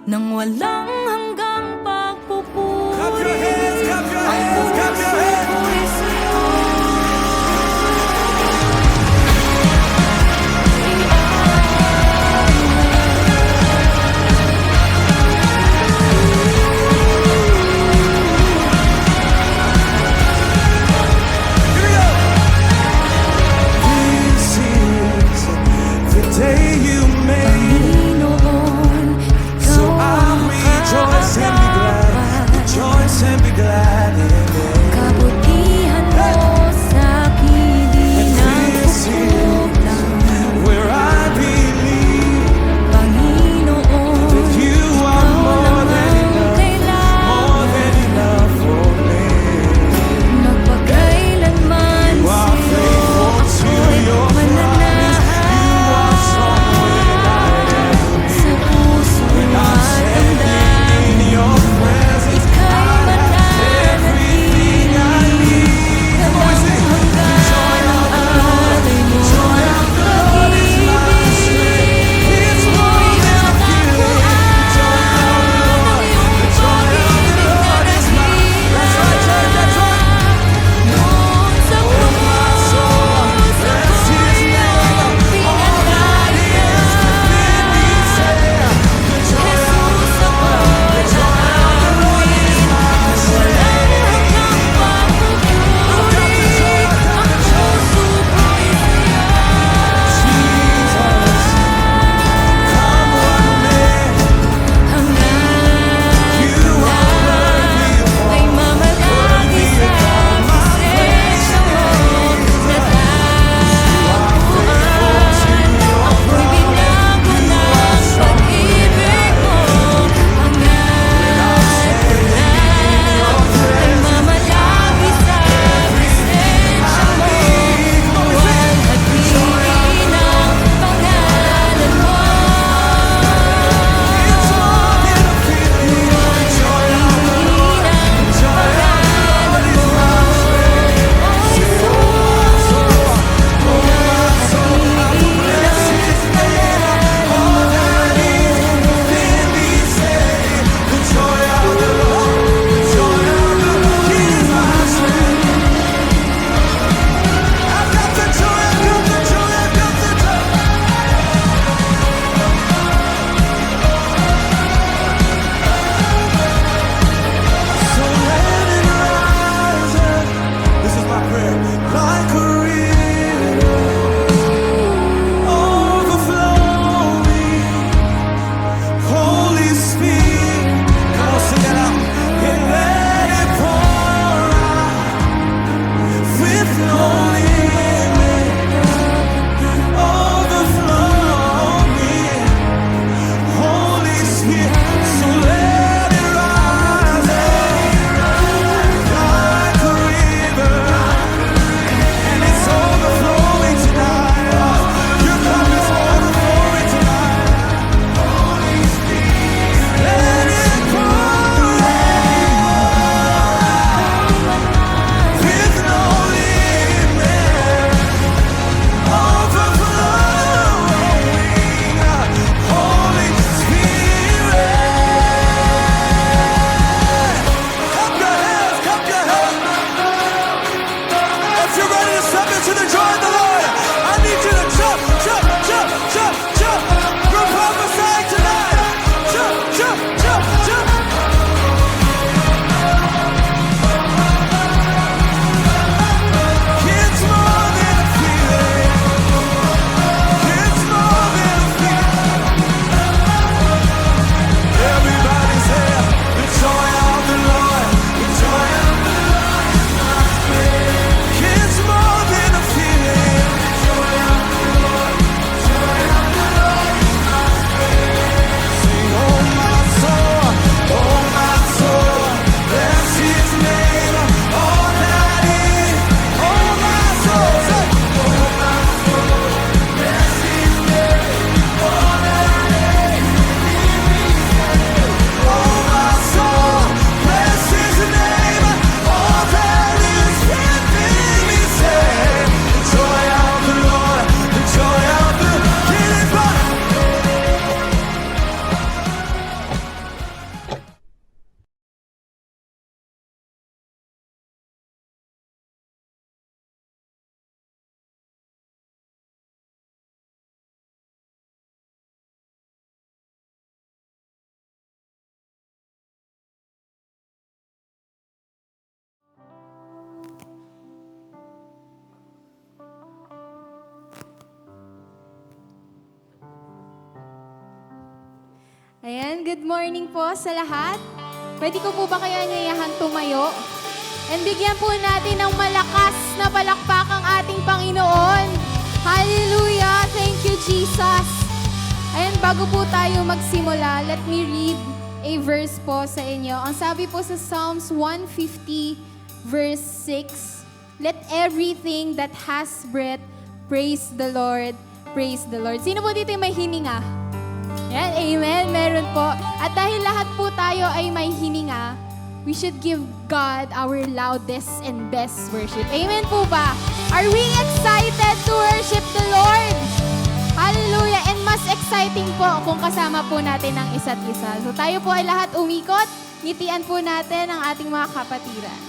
nang walang hanggang pagpupuri. Clap your hands, clap your Ang hands, clap your hands. puri sa'yo. Here we go. This is the day you made, Panginoon, so ikaw I'll ang rejoice Ayan, good morning po sa lahat. Pwede ko po ba kaya ngayahan tumayo? And bigyan po natin ng malakas na palakpak ang ating Panginoon. Hallelujah! Thank you, Jesus! Ayan, bago po tayo magsimula, let me read a verse po sa inyo. Ang sabi po sa Psalms 150 verse 6, let everything that has breath praise the Lord. Praise the Lord. Sino po dito yung may hininga? Yan, amen. Meron po. At dahil lahat po tayo ay may hininga, we should give God our loudest and best worship. Amen po ba? Are we excited to worship the Lord? Hallelujah! And mas exciting po kung kasama po natin ang isa't isa. So tayo po ay lahat umikot, ngitian po natin ang ating mga kapatiran.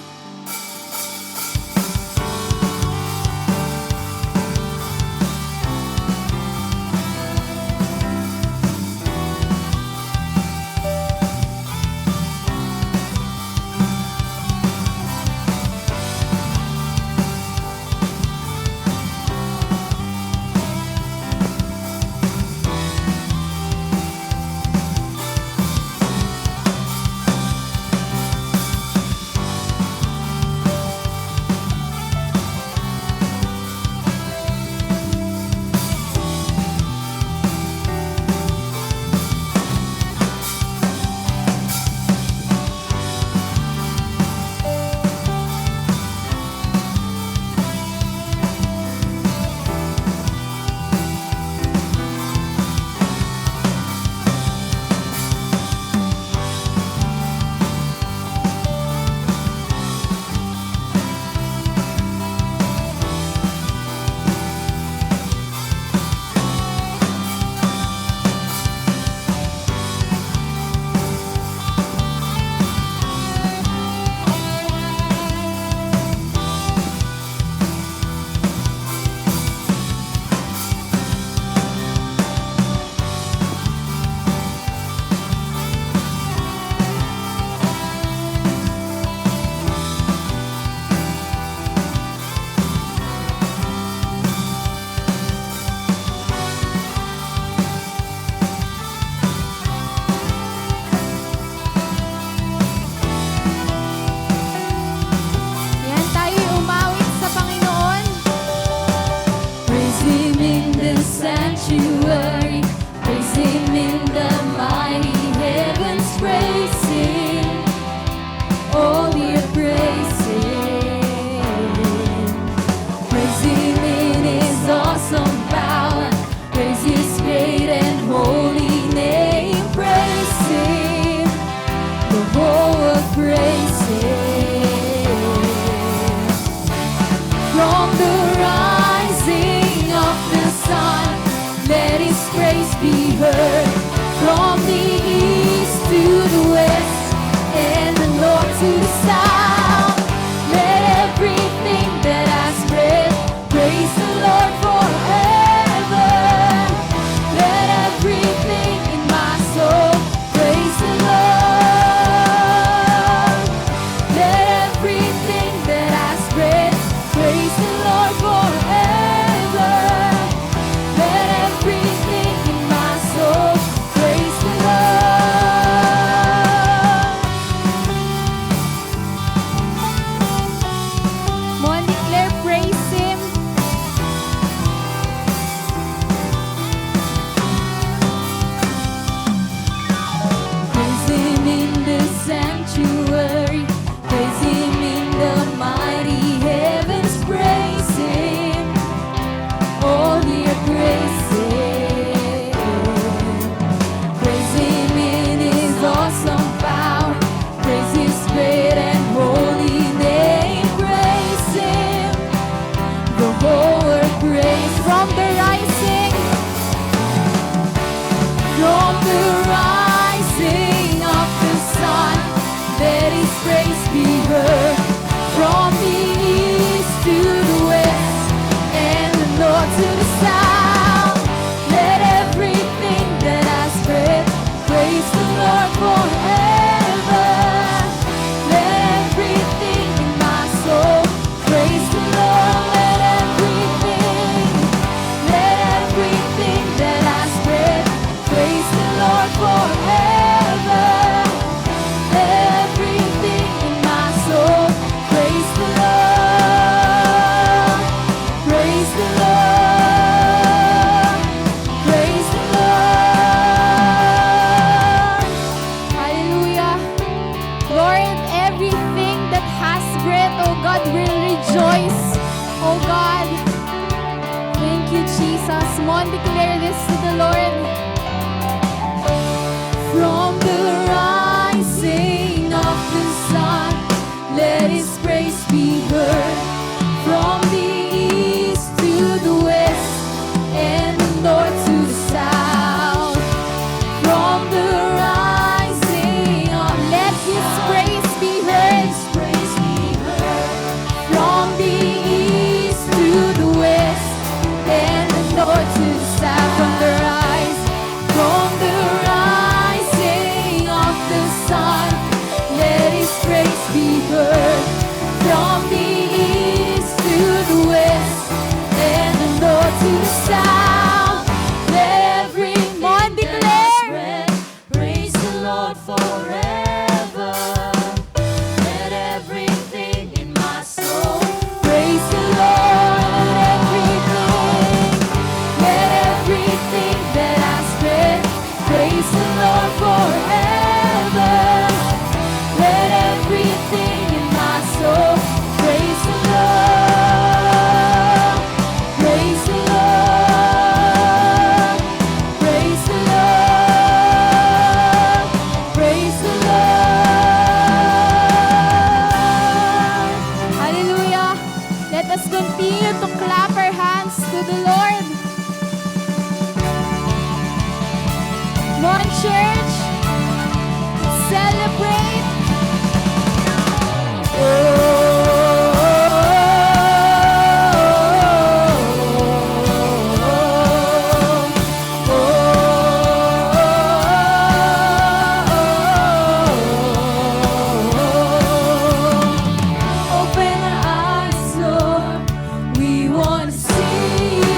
Yan, tayo'y umawit sa Panginoon. Praise Him in the sanctuary, praise Him in the mighty heavens, praise Him, oh dear, praise Him. Praise Him in His awesome power, praise His great and holy name, praise Him, the whole world praise Him. From the rising of the sun, let His praise be heard. From the east to the west, and the north to the south, let everything that has breath praise the Lord forever. Let everything in my soul praise the Lord. Let everything that has breath praise the Lord forever. Let everything in my soul praise the Lord. Mo declare praise Him. Praise Him in the sanctuary, praise Him in the mighty heavens, praise Him, oh dear, praise Him. Praise Him in His awesome power, praise His great and holy name, praise Him, the whole world praise. From the rising, From the rising of the sun, let His praise be heard. From the east to the west, and the north to the south, let everything that has breath praise the Lord forever. Let everything in my soul praise the Lord. Let everything that has breath praise the Lord Come on, church. Celebrate. Open our eyes, Lord. We want to see you.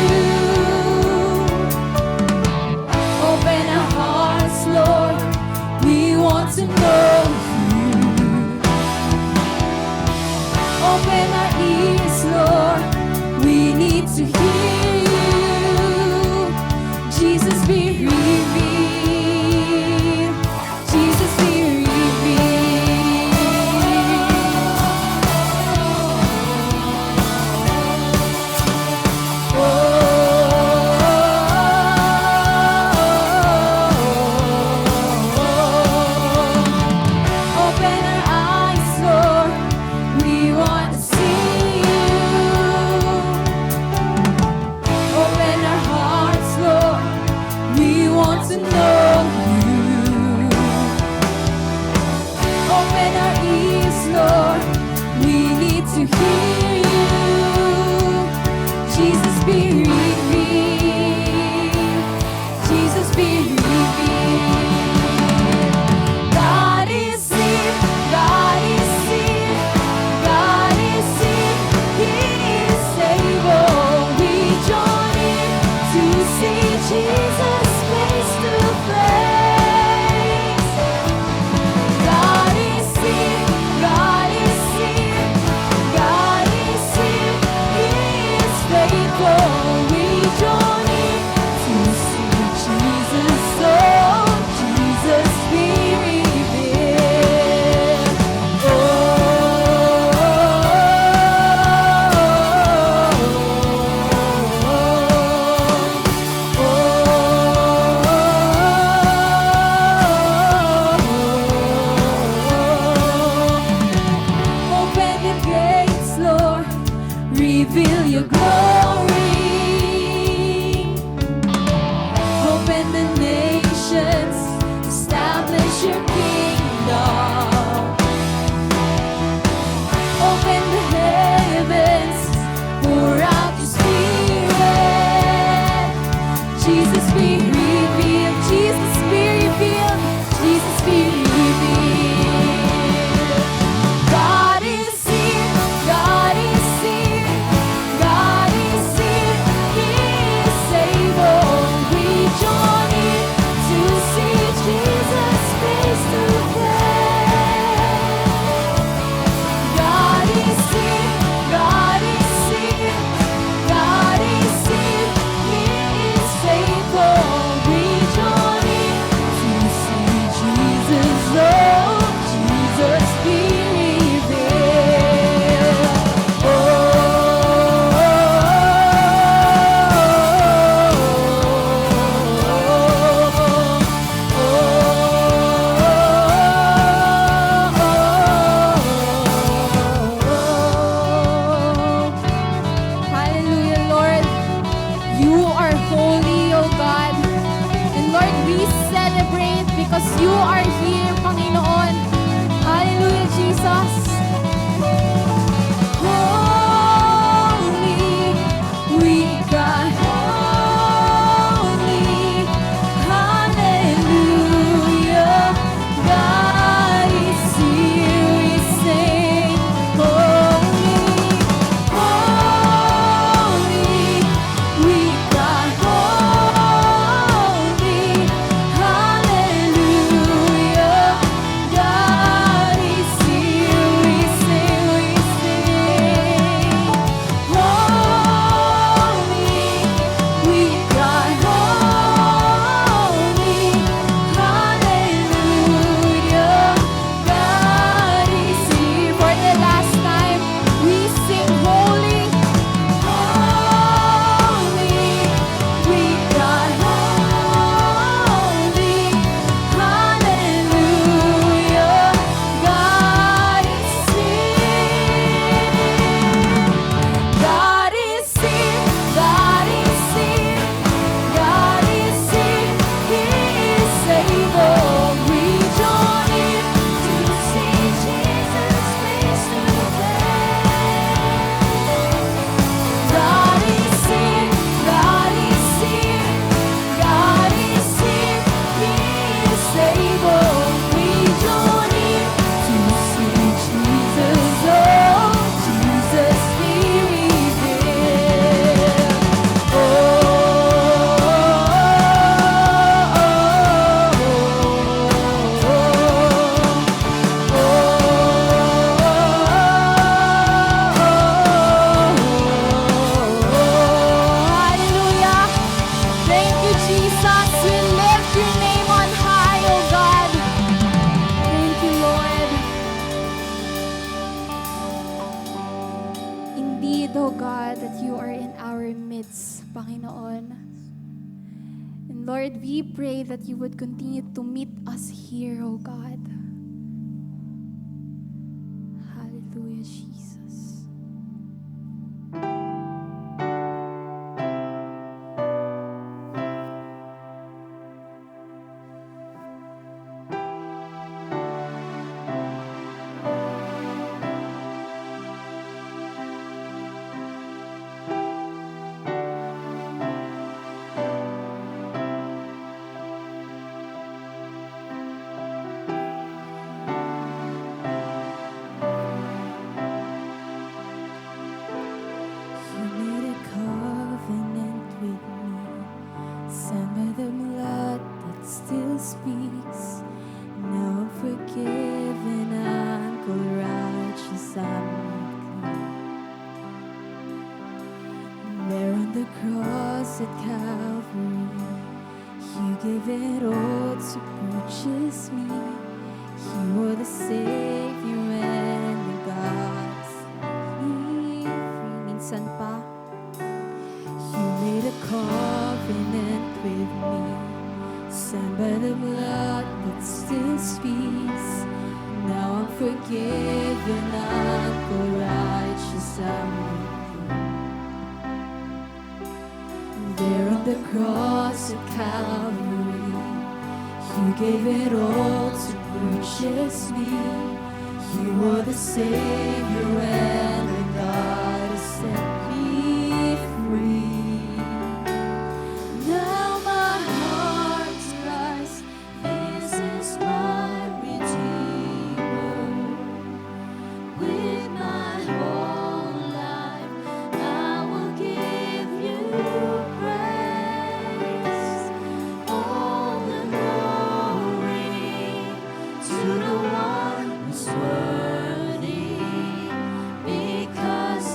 Open our hearts, Lord. We want to know you. Open our ears, Lord. We need to hear you. Jesus, be revealed. Jesus, be Open our eyes, Lord. We want to see you. Open our hearts, Lord. We want to know you. Open our ears, Lord. We need to hear you. Jesus, be revealed. Jesus, be revealed. God is here. God is here. God is here. He is able. We join in to see Jesus face to face. God is here. God is here. God is here. He is faithful. We join in to see Jesus. Oh, Jesus, be revealed. Open the gates, Lord. Reveal your glory. Open the nations. Establish your kingdom. Open the heavens. Pour out your spirit. Jesus, be revealed. Jesus, be revealed. Jesus, be revealed. God is here. God is here. God is here. He is able. We join in to see Jesus face to face. God is here. God is here. God is here. He is faithful. We join in to see Jesus. Oh, Jesus, be revealed. Hallelujah, Lord. You are holy, O God. And Lord, we celebrate because you are here, Panginoon. Hallelujah, Jesus. Holy, we cry holy, hallelujah. God is here, we sing holy, holy, we cry holy, hallelujah. God is here, we sing, we Panginoon. And Lord, we pray that you would continue to meet us here, O God. Hallelujah, Jesus. You made a covenant with me, signed by the blood that still speaks. Now I'm forgiven, I'm called righteous, I'm clean. There on the cross at Calvary, you gave it all to purchase me. You are the Savior and the God set me free. Minsan pa, you made a covenant with me, signed by the blood that still speaks. Now I'm forgiven, I'm called righteous, I'm there on the cross at Calvary, you gave it all to purchase me. You are the Savior and the God who set me free. Now my heart cries, this is my Redeemer. With my whole life, I will give you praise. All the glory to the one who's worthy, because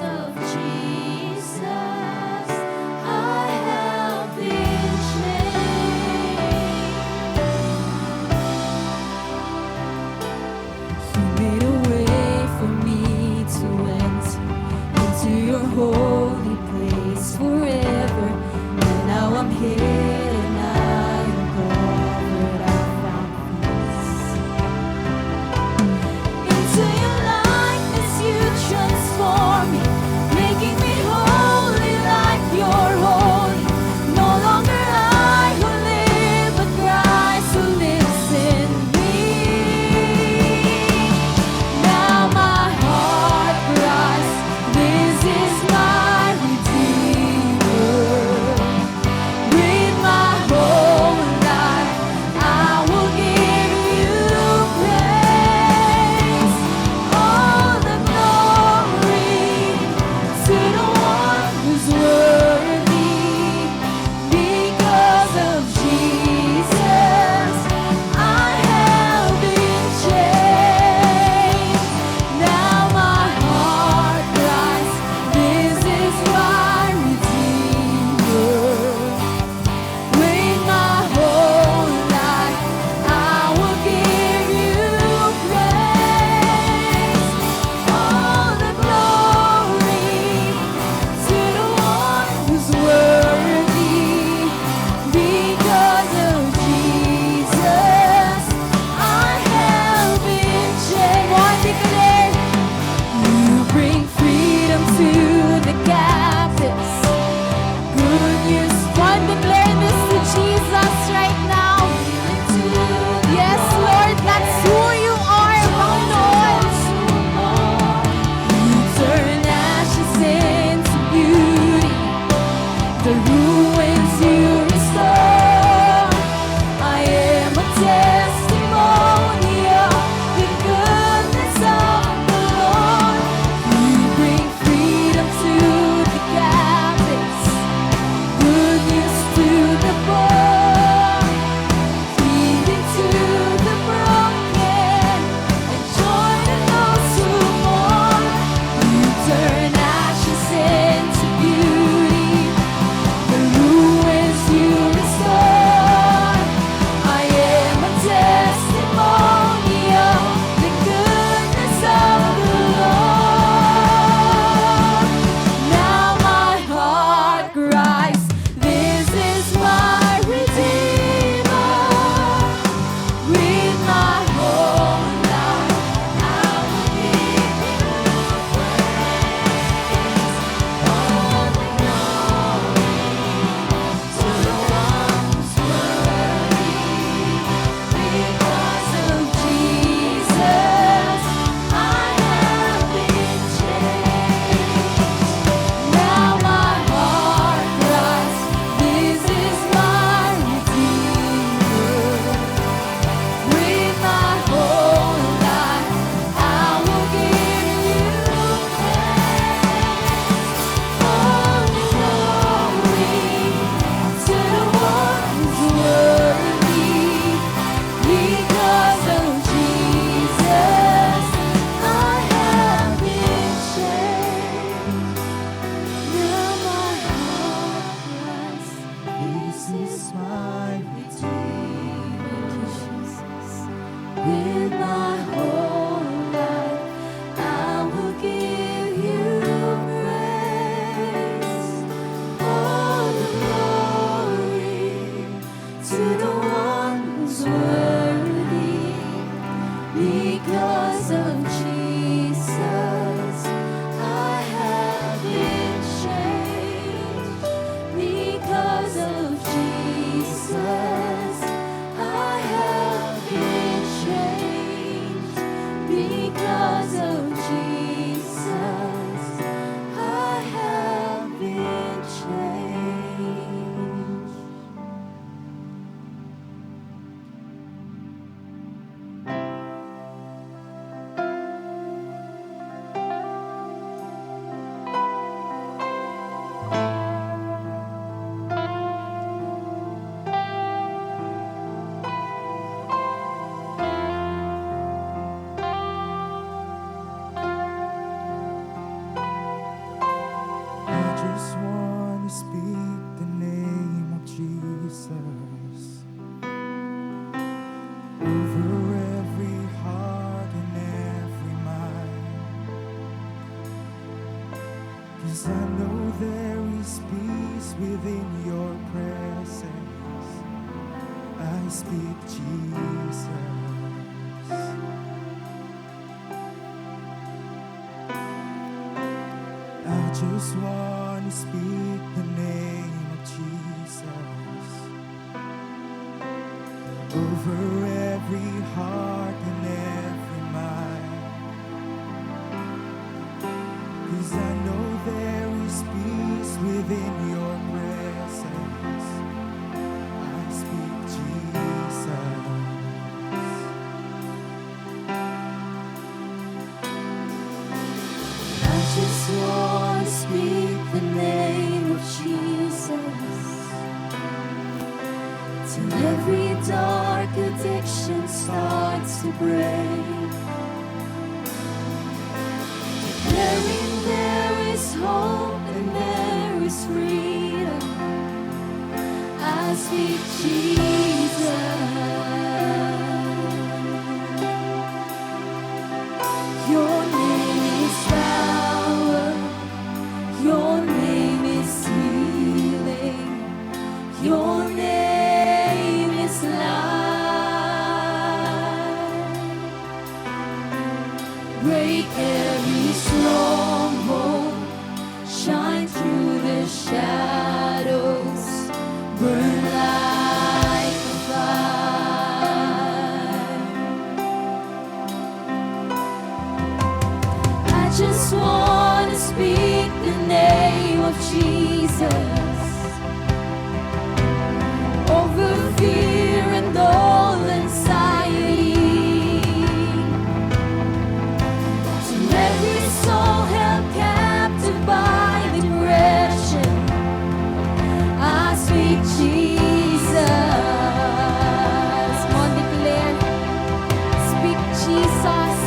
within your presence. I speak Jesus. I just want to speak the name of Jesus over every heart and every mind. 'Cause I know there is peace within your presence. I speak Jesus. I just want to speak the name of Jesus till every dark addiction starts to break. Declaring there is hope and there is freedom. I speak Jesus. Your name is power. Your name is healing. Your name is life. Break every stronghold. Shine through the shadows. Burn like a fire. I just want to speak the name of Jesus over fear and all anxiety. To every soul held captive by depression, I speak Jesus. Come on, declare. Speak Jesus.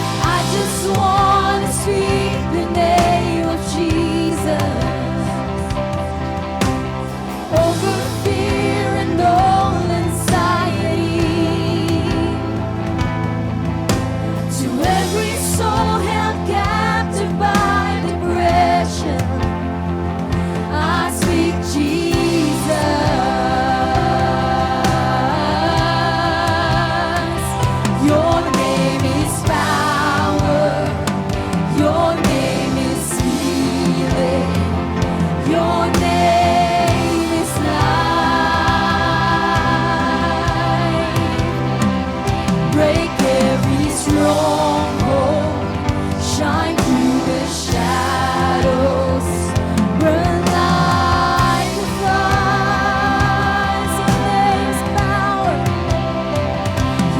I just want to speak the name of Jesus over fear and all anxiety. To every soul held captive by depression, I speak Jesus. Your name is power. Your name is healing. Your name is life. Break every stronghold. Shine through the shadows. Burn like a fire. Your name is power.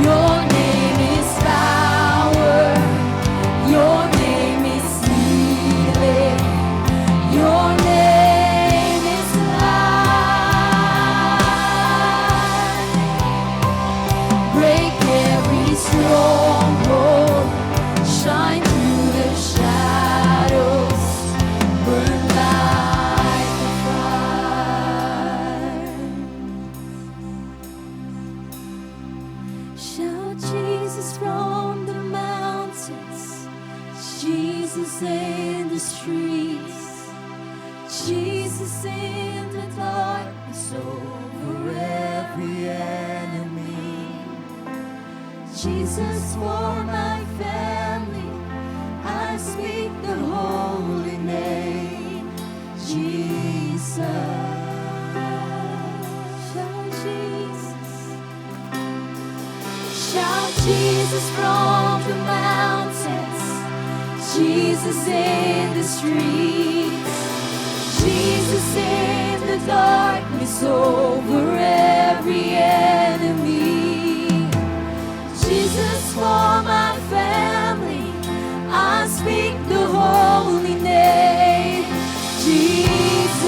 Your name is power. Your name is healing. Your name is life. Break every stronghold. Shine through the shadows. Burn like a fire. Shout Jesus from the mountains, Jesus in the streets, Jesus in the darkness over every enemy, Jesus for my family. I speak the holy name, Jesus. Shout Jesus. Shout Jesus from the mountains, Jesus in the streets, Jesus in the darkness over every enemy, Jesus for my family. I speak the holy name, Jesus.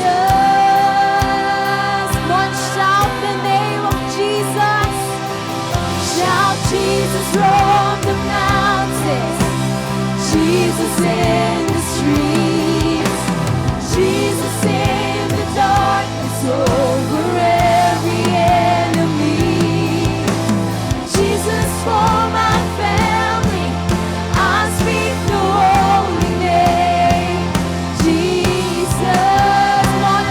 One shout the name of Jesus. Shout Jesus from the mountains, Jesus in the streets, Jesus in the darkness over every enemy, Jesus for my family. I speak the holy name, Jesus. Come on,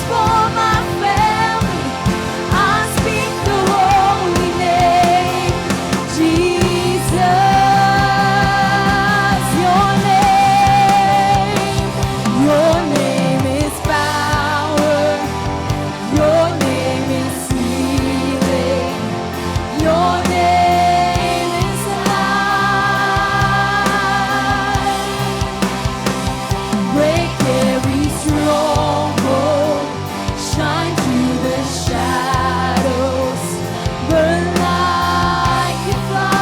for my family, I speak the holy name, Jesus. Your name is power. Your name is healing. Your name is life. Break every stronghold. Shine through the shadows. Burn like a fire.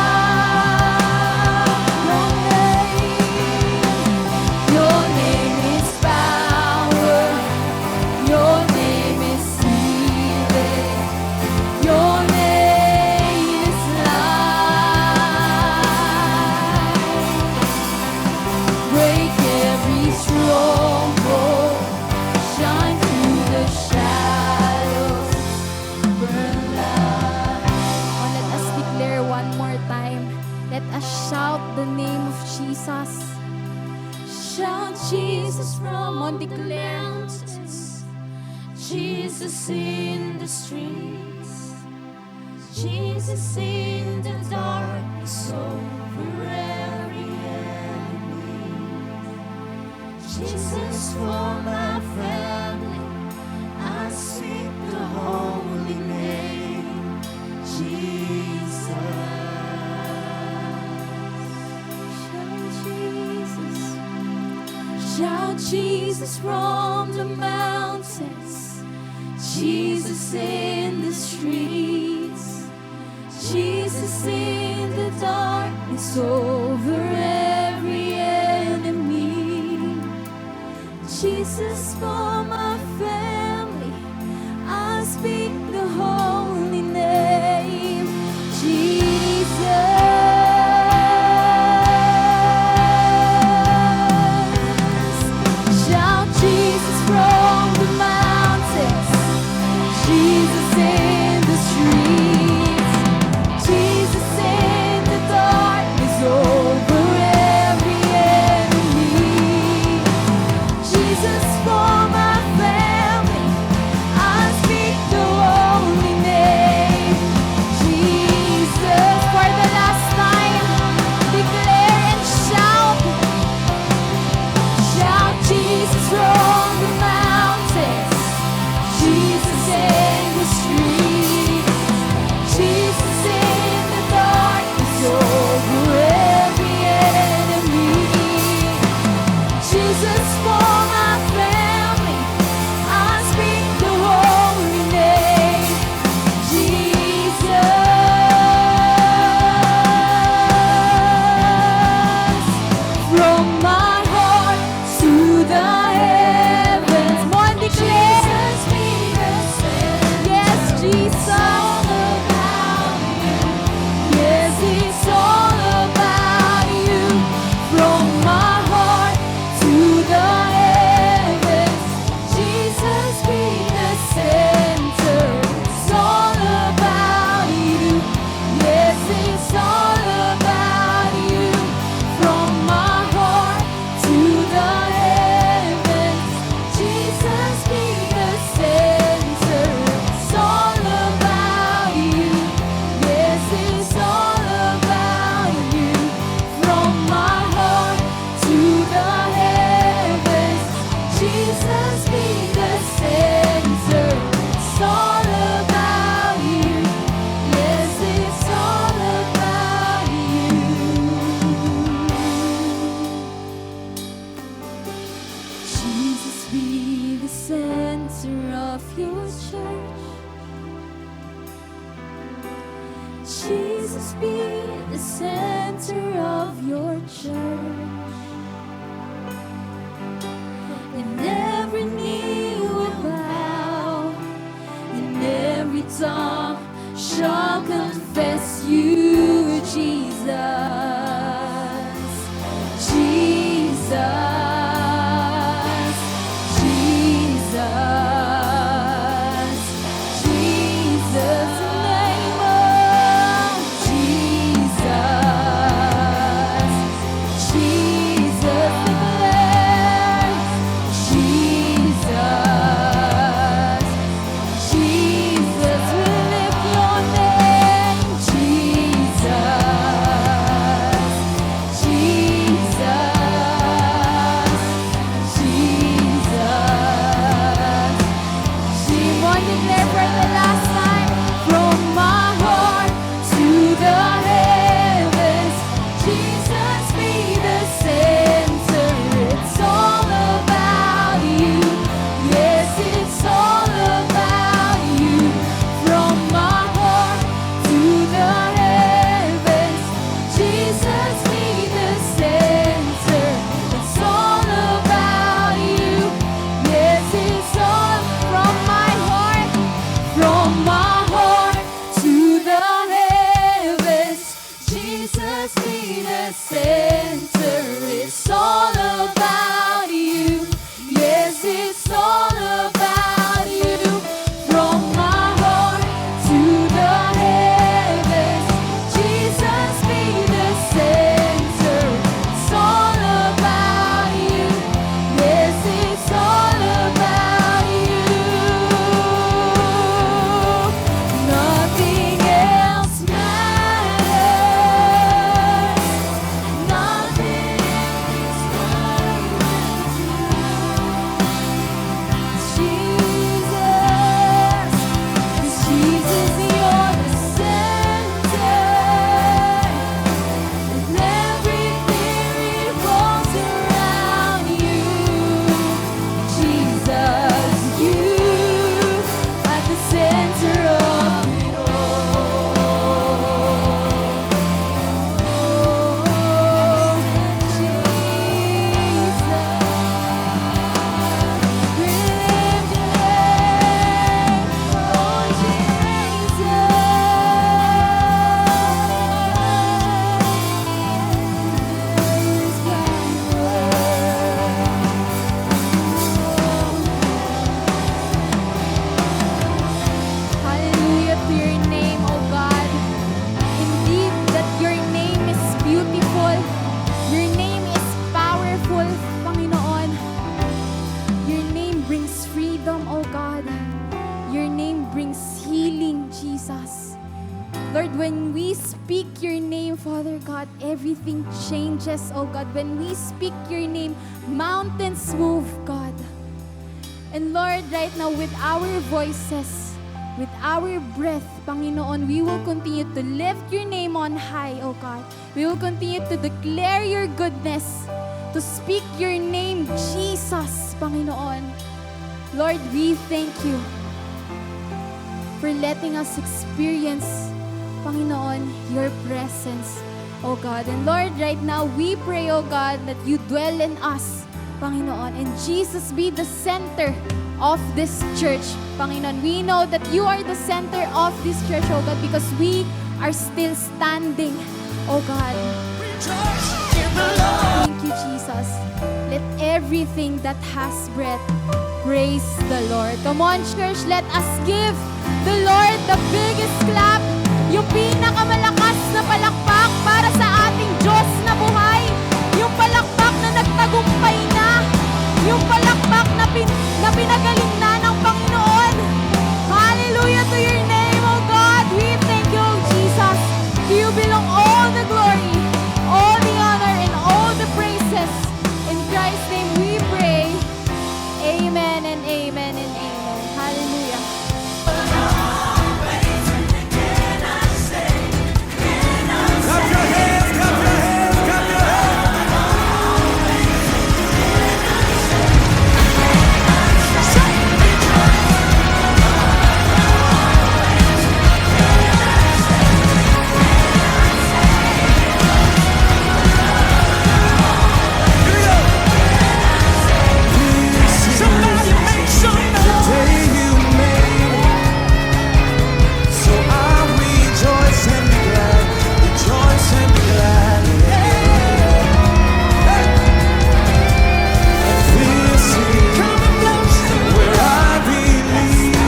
Your name is power. Your name is healing. Your name is life. Break every stronghold. Shine through the shadows. Burn light. Oh, let us declare one more time. Let us shout the name of Jesus. Shout Jesus from on, the declare. mountains, Jesus in the streets, Jesus in the darkness over every enemy, Jesus for my family, I speak the holy name, Jesus. Shout Jesus from the mountains, Jesus in the streets, Jesus in the darkness over every enemy, Jesus for my family, I speak the holy name, Jesus. Shout Jesus from the mountains, Jesus in the streets, Jesus in the darkness over every enemy, Jesus for my family, I speak the holy name, Jesus. For the last time, declare and shout. Shout Jesus from the mountains, Jesus in the streets, Jesus in the darkness over every enemy, Jesus for my family, I speak the holy name, Jesus. From my heart to the heavens, Come on, declare. Jesus be the center. Yes, Jesus. All about you. Yes, it's all about you. From my heart to the heavens, Jesus be the center. It's all about you. Yes, it's all about you. From my heart to the heavens, Jesus be the center. It's all about you. Yes, it's all about you. From my heart to the heavens, Jesus be the center. It's all about you. Yes, it's all about you. Jesus be the center of your church. Jesus be the center of your church. And every knee will bow, and every tongue shall confess you, Jesus. Jesus. Jesus. Jesus. The name of Jesus. Jesus declares, Jesus. Lord, when we speak your name, Father God, everything changes, oh God. When we speak your name, mountains move, God. And Lord, right now, with our voices, with our breath, Panginoon, we will continue to lift your name on high, oh God. We will continue to declare your goodness, to speak your name, Jesus, Panginoon. Lord, we thank you for letting us experience, Panginoon, your presence, oh God. And Lord, right now, we pray, oh God, that you dwell in us, Panginoon. And Jesus be the center of this church, Panginoon. We know that you are the center of this church, oh God, because we are still standing, oh God. Thank you, Jesus. Let everything that has breath praise the Lord. Come on, church, let us give the Lord the biggest clap, yung pinakamalakas na palakpak para sa ating Diyos na buhay, yung palakpak na nagtagumpay na, yung palakpak na pinagaling na ng Panginoon. Hallelujah to your name, O God. We thank you, Jesus. To you belong all the glory, all the honor, and all the praises. In Christ's name we pray. Amen and amen and amen. Hallelujah. Clap your hands, clap your hands, clap your hands. Here we go. Somebody make some noise. The day you made, so I rejoice and be glad, rejoice and be glad. Yeah. And this is where I believe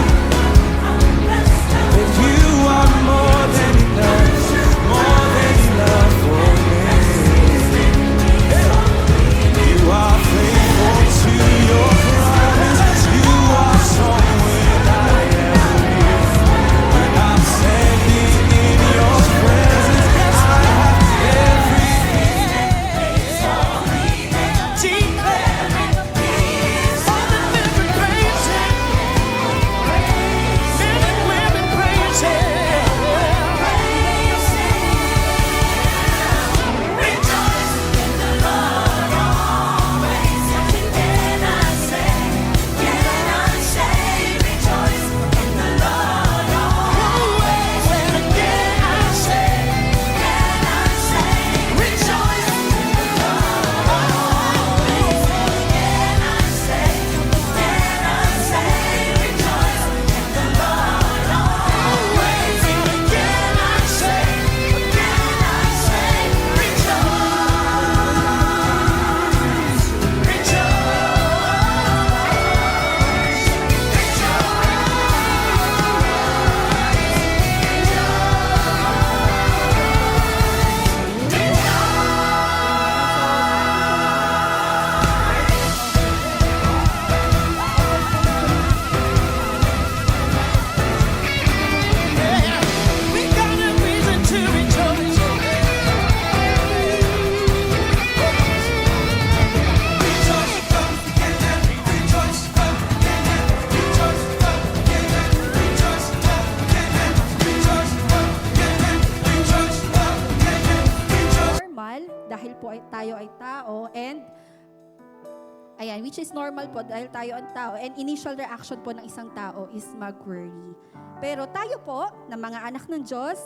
that you are more than enough for me. You are faithful to your promise. You are strong when I am weak. When I'm standing in your presence, I have everything. Declaring all the living praising, men and women praising. Rejoice in the Lord always. Can I say, rejoice in the Lord always? Can I say, rejoice in the Lord always? Can I say, rejoice in the Lord always? Can I say, we got a reason to rejoice. Normal dahil po tayo ay tao, and ayan, which is normal po dahil tayo ang tao, and initial reaction po ng isang tao is mag-worry. Pero tayo po, na mga anak ng Diyos,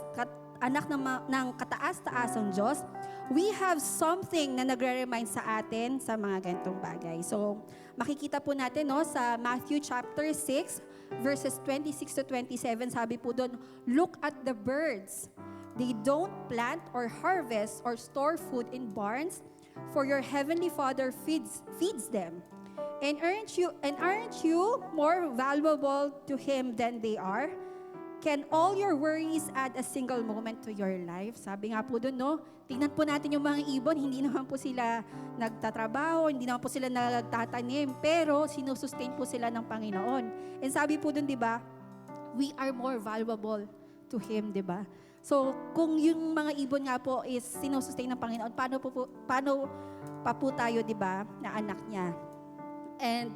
anak ng kataas-taasang Diyos, we have something na nagre-remind sa atin sa mga ganitong bagay. So, makikita po natin no, sa Matthew chapter 6, verses 26 to 27, sabi po doon, look at the birds. They don't plant or harvest or store food in barns, for your heavenly Father feeds them. And aren't you more valuable to Him than they are? Can all your worries add a single moment to your life? Sabi nga po doon, no? Tingnan po natin yung mga ibon, hindi naman po sila nagtatrabaho, hindi naman po sila nagtatanim, pero sinusustain po sila ng Panginoon. And sabi po doon, di ba, we are more valuable to Him, di ba? So, kung yung mga ibon nga po is sinusustain ng Panginoon, paano pa po tayo, di ba, na anak niya? And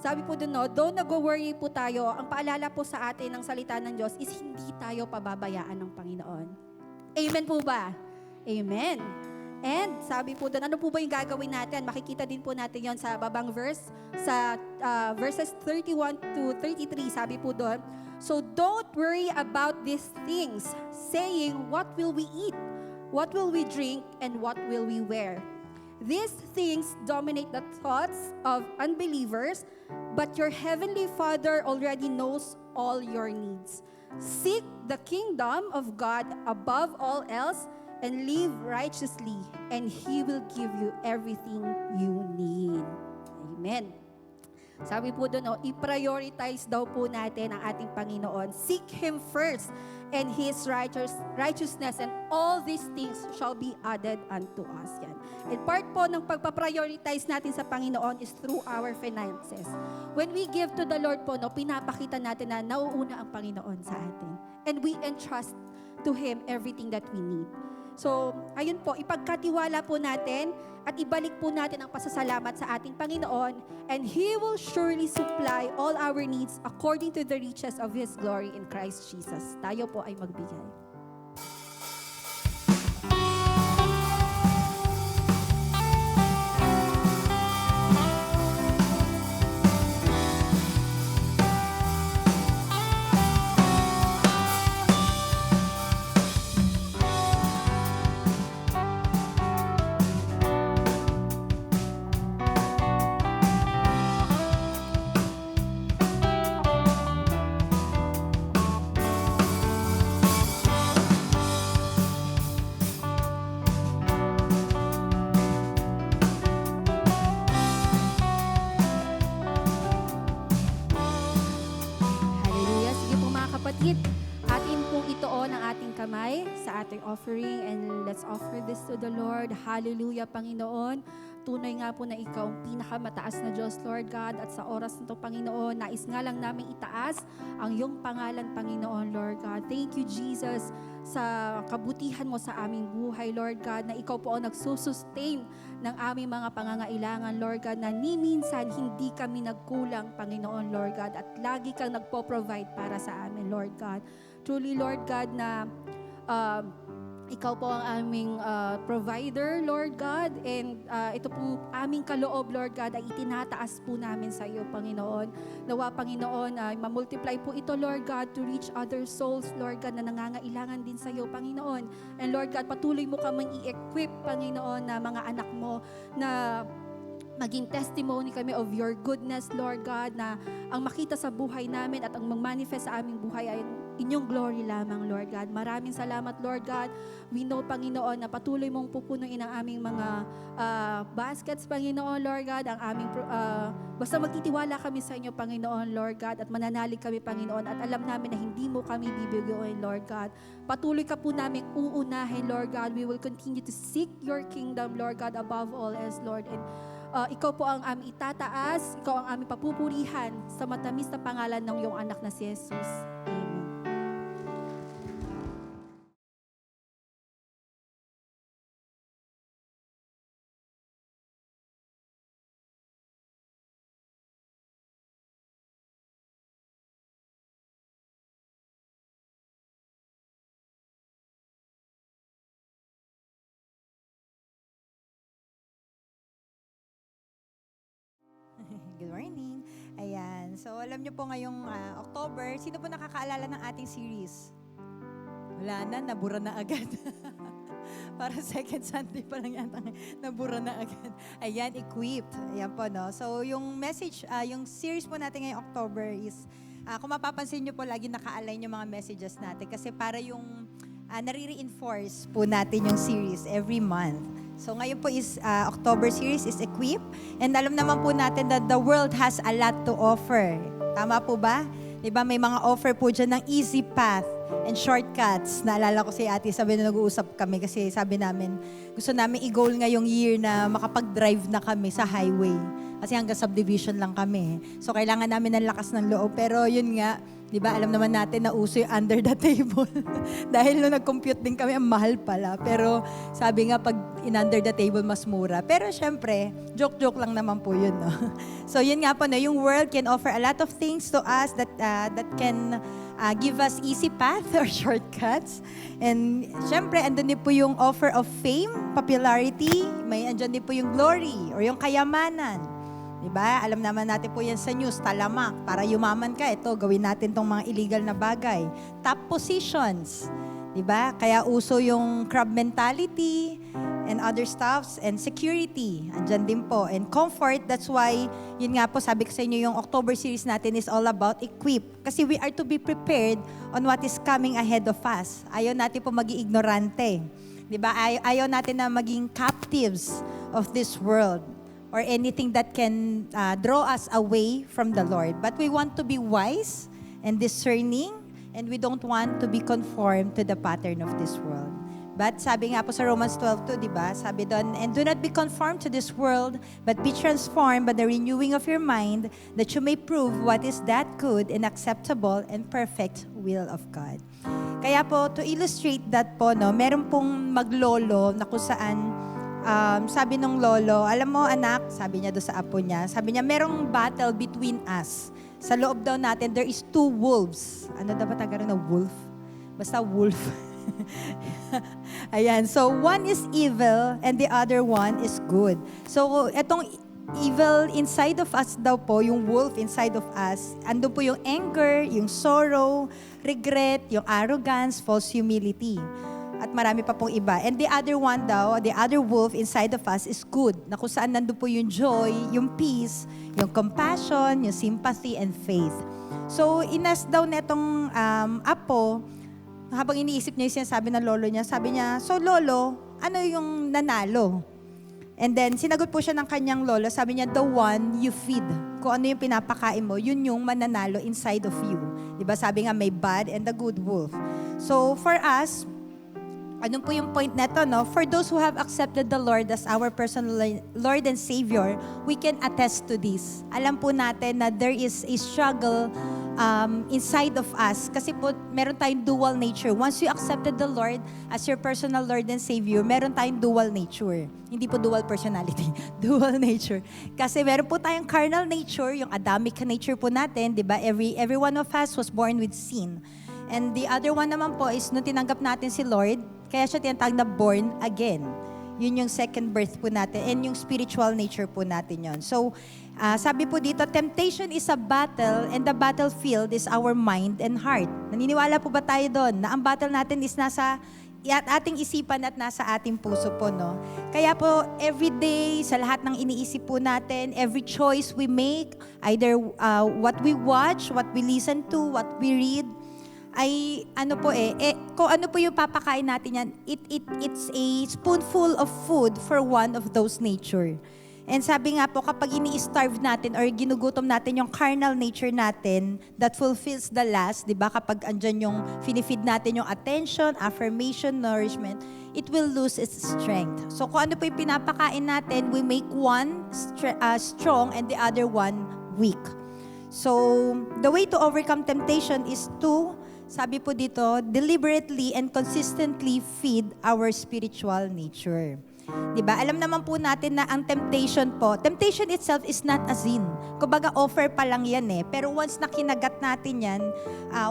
sabi po dun, no, though nag-worry po tayo, ang paalala po sa atin ng salita ng Diyos is hindi tayo pababayaan ng Panginoon. Amen po ba? Amen. And sabi po doon, ano po ba yung gagawin natin? Makikita din po natin yon sa babang verse, sa verses 31 to 33, sabi po doon, so don't worry about these things, saying, what will we eat? What will we drink? And what will we wear? These things dominate the thoughts of unbelievers, but your heavenly Father already knows all your needs. Seek the kingdom of God above all else, and live righteously, and He will give you everything you need. Amen. Sabi po doon, i-prioritize daw po natin ang ating Panginoon. Seek Him first, and His righteousness, and all these things shall be added unto us. Yan. And part po ng pagpaprioritize natin sa Panginoon is through our finances. When we give to the Lord po, pinapakita natin na nauuna ang Panginoon sa atin. And we entrust to Him everything that we need. So, ayun po, ipagkatiwala po natin at ibalik po natin ang pasasalamat sa ating Panginoon, and He will surely supply all our needs according to the riches of His glory in Christ Jesus. Tayo po ay magbigay. Atin pong itoon ang ating kamay sa ating offering, and let's offer this to the Lord. Hallelujah, Panginoon. Tunay nga po na Ikaw ang pinakamataas na Diyos, Lord God. At sa oras nito, Panginoon, nais nga lang namin itaas ang iyong pangalan, Panginoon, Lord God. Thank you, Jesus, sa kabutihan mo sa aming buhay, Lord God, na Ikaw po ang nagsusustain ng aming mga pangangailangan, Lord God, na ni minsan hindi kami nagkulang, Panginoon, Lord God, at lagi kang nagpo-provide para sa amin, Lord God. Truly, Lord God, na Ikaw po ang aming provider, Lord God, and ito pong aming kaloob, Lord God, ay itinataas po namin sa iyo, Panginoon. Nawa, Panginoon, ay mamultiply po ito, Lord God, to reach other souls, Lord God, na nangangailangan din sa iyo, Panginoon. And Lord God, patuloy mo kaming i-equip, Panginoon, na mga anak mo na maging testimony kami of your goodness, Lord God, na ang makita sa buhay namin at ang mag-manifest sa aming buhay ay inyong glory lamang, Lord God. Maraming salamat, Lord God. We know, Panginoon, na patuloy mong pupunuin ang aming mga baskets, Panginoon, Lord God, ang aming, basta magtitiwala kami sa inyo, Panginoon, Lord God, at mananalig kami, Panginoon, at alam namin na hindi mo kami bibiguin, Lord God. Patuloy ka po namin uunahin, Lord God. We will continue to seek your kingdom, Lord God, above all else, Lord. And ikaw po ang aming itataas, ikaw ang aming papupurihan sa matamis na pangalan ng iyong anak na si Jesus. Amen. Good morning. Ayan. So, alam niyo po ngayong October, sino po nakakaalala ng ating series? Wala na, nabura na agad. Para second Sunday pa lang yata, nabura na agad. Ayan, equipped. Ayan po, no? So, yung message, yung series po natin ngayong October is, kung mapapansin niyo po, lagi naka-align yung mga messages natin. Kasi para yung nare-reinforce po natin yung series every month. So ngayon po is October series is Equip. And alam naman po natin that the world has a lot to offer. Tama po ba? Diba may mga offer po dyan ng easy path and shortcuts. Naalala ko si ate, sabi na nag-uusap kami kasi sabi namin, gusto namin i-goal ngayong year na makapag-drive na kami sa highway. Kasi hanggang subdivision lang kami. So kailangan namin ng lakas ng loob. Pero yun nga, Di ba, alam naman natin na uso yung under the table. Dahil nung nag-compute din kami, ang mahal pala. Pero sabi nga, pag in under the table, mas mura. Pero syempre, joke-joke lang naman po yun. No? So yun nga po, no, yung world can offer a lot of things to us that can give us easy path or shortcuts. And syempre, andun din po yung offer of fame, popularity, may andyan din po yung glory or yung kayamanan. Diba? Alam naman natin po yan sa news, talamak. Para yumaman ka, ito, gawin natin tong mga illegal na bagay. Top positions. Diba? Kaya uso yung crab mentality and other stuffs and security. Andyan din po. And comfort, that's why, yun nga po, sabi ko sa inyo, yung October series natin is all about equip. Kasi we are to be prepared on what is coming ahead of us. Ayaw natin po maging ignorante. Diba? Ayaw natin na maging captives of this world or anything that can draw us away from the Lord. But we want to be wise and discerning, and we don't want to be conformed to the pattern of this world. But sabi nga po sa Romans 12:2, di ba? Sabi doon, and do not be conformed to this world, but be transformed by the renewing of your mind, that you may prove what is that good and acceptable and perfect will of God. Kaya po, to illustrate that po, no, meron pong maglolo na kung saan sabi nung lolo, alam mo anak, sabi niya doon sa apo niya, sabi niya, merong battle between us. Sa loob daw natin, there is two wolves. Ano dapat tagarin na wolf? Basta wolf. Ayan, so one is evil and the other one is good. So etong evil inside of us daw po, yung wolf inside of us, andun po yung anger, yung sorrow, regret, yung arrogance, false humility. At marami pa pong iba. And the other one daw, the other wolf inside of us is good. Na kung saan nandun po yung joy, yung peace, yung compassion, yung sympathy and faith. So, inas daw netong apo, habang iniisip niya yung sinasabi ng lolo niya, sabi niya, so lolo, ano yung nanalo? And then, sinagot po siya ng kanyang lolo, sabi niya, the one you feed. Kung ano yung pinapakain mo, yun yung mananalo inside of you. Diba? Sabi nga, may bad and the good wolf. So, for us, anong po yung point neto, no? For those who have accepted the Lord as our personal Lord and Savior, we can attest to this. Alam po natin na there is a struggle inside of us. Kasi po, meron tayong dual nature. Once you accepted the Lord as your personal Lord and Savior, meron tayong dual nature. Hindi po dual personality, dual nature. Kasi meron po tayong carnal nature, yung Adamic nature po natin, di ba? Every one of us was born with sin. And the other one naman po is nung tinanggap natin si Lord, kaya siya tinatawag na born again. Yun yung second birth po natin and yung spiritual nature po natin yon. So, sabi po dito, temptation is a battle and the battlefield is our mind and heart. Naniniwala po ba tayo doon na ang battle natin is nasa ating isipan at nasa ating puso po, no? Kaya po, every day, sa lahat ng iniisip po natin, every choice we make, either what we watch, what we listen to, what we read, ay ano po kung ano po yung papakain natin yan, it's a spoonful of food for one of those nature. And sabi nga po, kapag ini-starve natin or ginugutom natin yung carnal nature natin, that fulfills the last, di ba? Kapag andyan yung finifeed natin yung attention, affirmation, nourishment, it will lose its strength. So kung ano po yung pinapakain natin, we make one strong and the other one weak. So the way to overcome temptation is to, sabi po dito, deliberately and consistently feed our spiritual nature. Diba? Alam naman po natin na ang temptation itself is not a sin. Kumbaga offer pa lang yan Pero once na kinagat natin yan,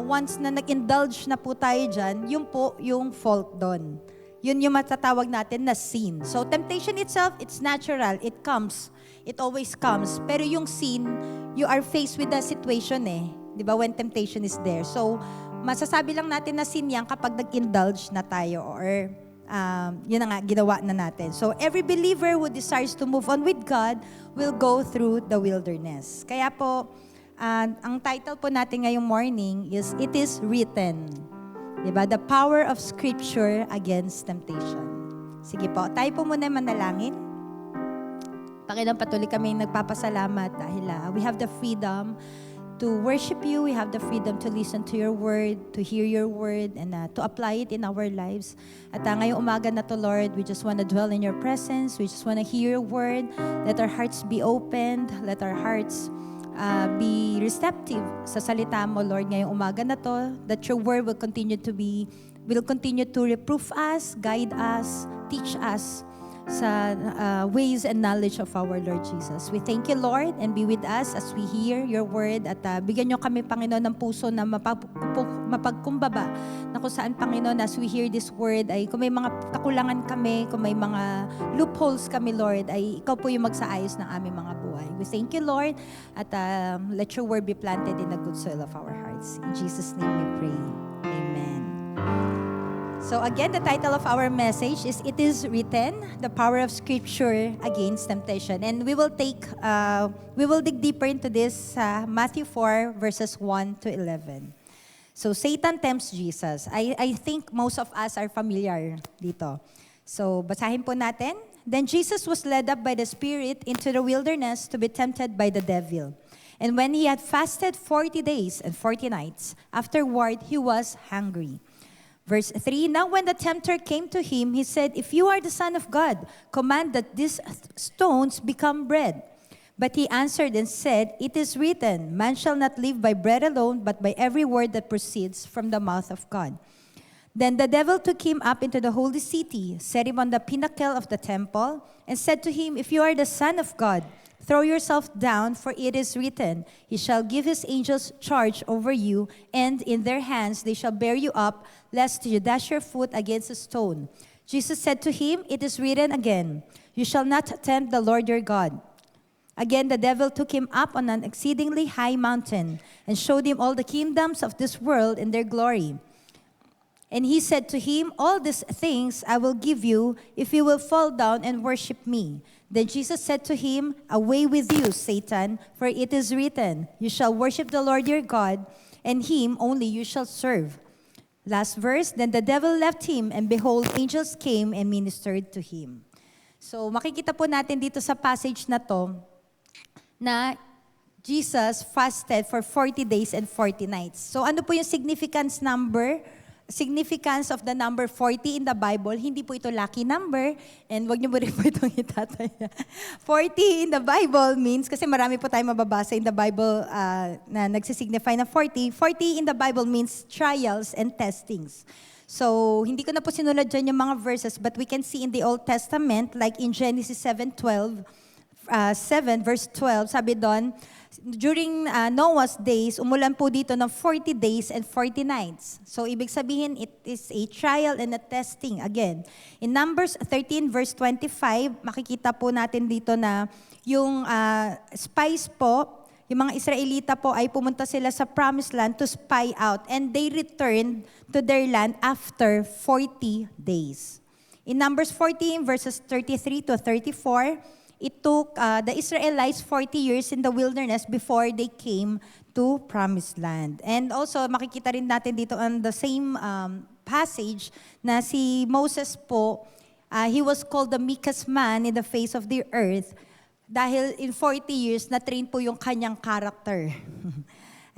once na nag-indulge na po tayo dyan, yun po yung fault doon. Yun yung matatawag natin na sin. So temptation itself, it's natural. It comes. It always comes. Pero yung sin, you are faced with the situation Diba? When temptation is there. So, masasabi lang natin na sin yan kapag nag-indulge na tayo or yun na nga, ginawa na natin. So, every believer who desires to move on with God will go through the wilderness. Kaya po, ang title po natin ngayong morning is, It is Written. Diba? The Power of Scripture Against Temptation. Sige po, tayo po muna manalangin. Panginoon, patuloy kami nagpapasalamat dahil we have the freedom to worship you. We have the freedom to listen to your word, to hear your word, and to apply it in our lives. At ngayong umaga na to, Lord, we just want to dwell in your presence. We just want to hear your word. Let our hearts be opened. Let our hearts be receptive sa salita mo, Lord, ngayong umaga na to, that your word will continue to reproof us, guide us, teach us sa ways and knowledge of our Lord Jesus. We thank you, Lord, and be with us as we hear your word, at bigyan nyo kami, Panginoon, ng puso na mapagkumbaba, na kung saan, Panginoon, as we hear this word, ay kung may mga kakulangan kami, kung may mga loopholes kami, Lord, ay ikaw po yung magsaayos ng aming mga buhay. We thank you, Lord, at let your word be planted in the good soil of our hearts. In Jesus' name we pray. Amen. So again, the title of our message is It Is Written, the Power of Scripture Against Temptation. And we will dig deeper into this, Matthew 4, verses 1 to 11. So Satan tempts Jesus. I think most of us are familiar dito. So basahin po natin. Then Jesus was led up by the Spirit into the wilderness to be tempted by the devil. And when he had fasted 40 days and 40 nights, afterward he was hungry. Verse 3, now when the tempter came to him, he said, if you are the Son of God, command that these stones become bread. But he answered and said, it is written, man shall not live by bread alone, but by every word that proceeds from the mouth of God. Then the devil took him up into the holy city, set him on the pinnacle of the temple, and said to him, if you are the Son of God, throw yourself down, for it is written, he shall give his angels charge over you, and in their hands they shall bear you up, lest you dash your foot against a stone. Jesus said to him, it is written again, you shall not tempt the Lord your God. Again the devil took him up on an exceedingly high mountain, and showed him all the kingdoms of this world and their glory. And he said to him, all these things I will give you, if you will fall down and worship me. Then Jesus said to him, away with you, Satan, for it is written, you shall worship the Lord your God, and him only you shall serve. Last verse, then the devil left him, and behold, angels came and ministered to him. So makikita po natin dito sa passage na to, na Jesus fasted for 40 days and 40 nights. So ano po yung significance of the number 40 in the Bible? Hindi po ito lucky number, and wag niyo po rin po itong itataya. 40 in the Bible means, kasi marami po tayong mababasa in the Bible na nagsisignify na 40. 40 in the Bible means trials and testings. So, hindi ko na po sinulad dyan yung mga verses, but we can see in the Old Testament, like in Genesis 7 verse 12, sabi doon, during Noah's days, umulan po dito ng 40 days and 40 nights. So, ibig sabihin, it is a trial and a testing again. In Numbers 13 verse 25, makikita po natin dito na yung spies po, yung mga Israelita po ay pumunta sila sa Promised Land to spy out, and they returned to their land after 40 days. In Numbers 14 verses 33 to 34, it took the Israelites 40 years in the wilderness before they came to Promised Land. And also, makikita rin natin dito on the same passage na si Moses po, he was called the meekest man in the face of the earth dahil in 40 years, na-train po yung kanyang character.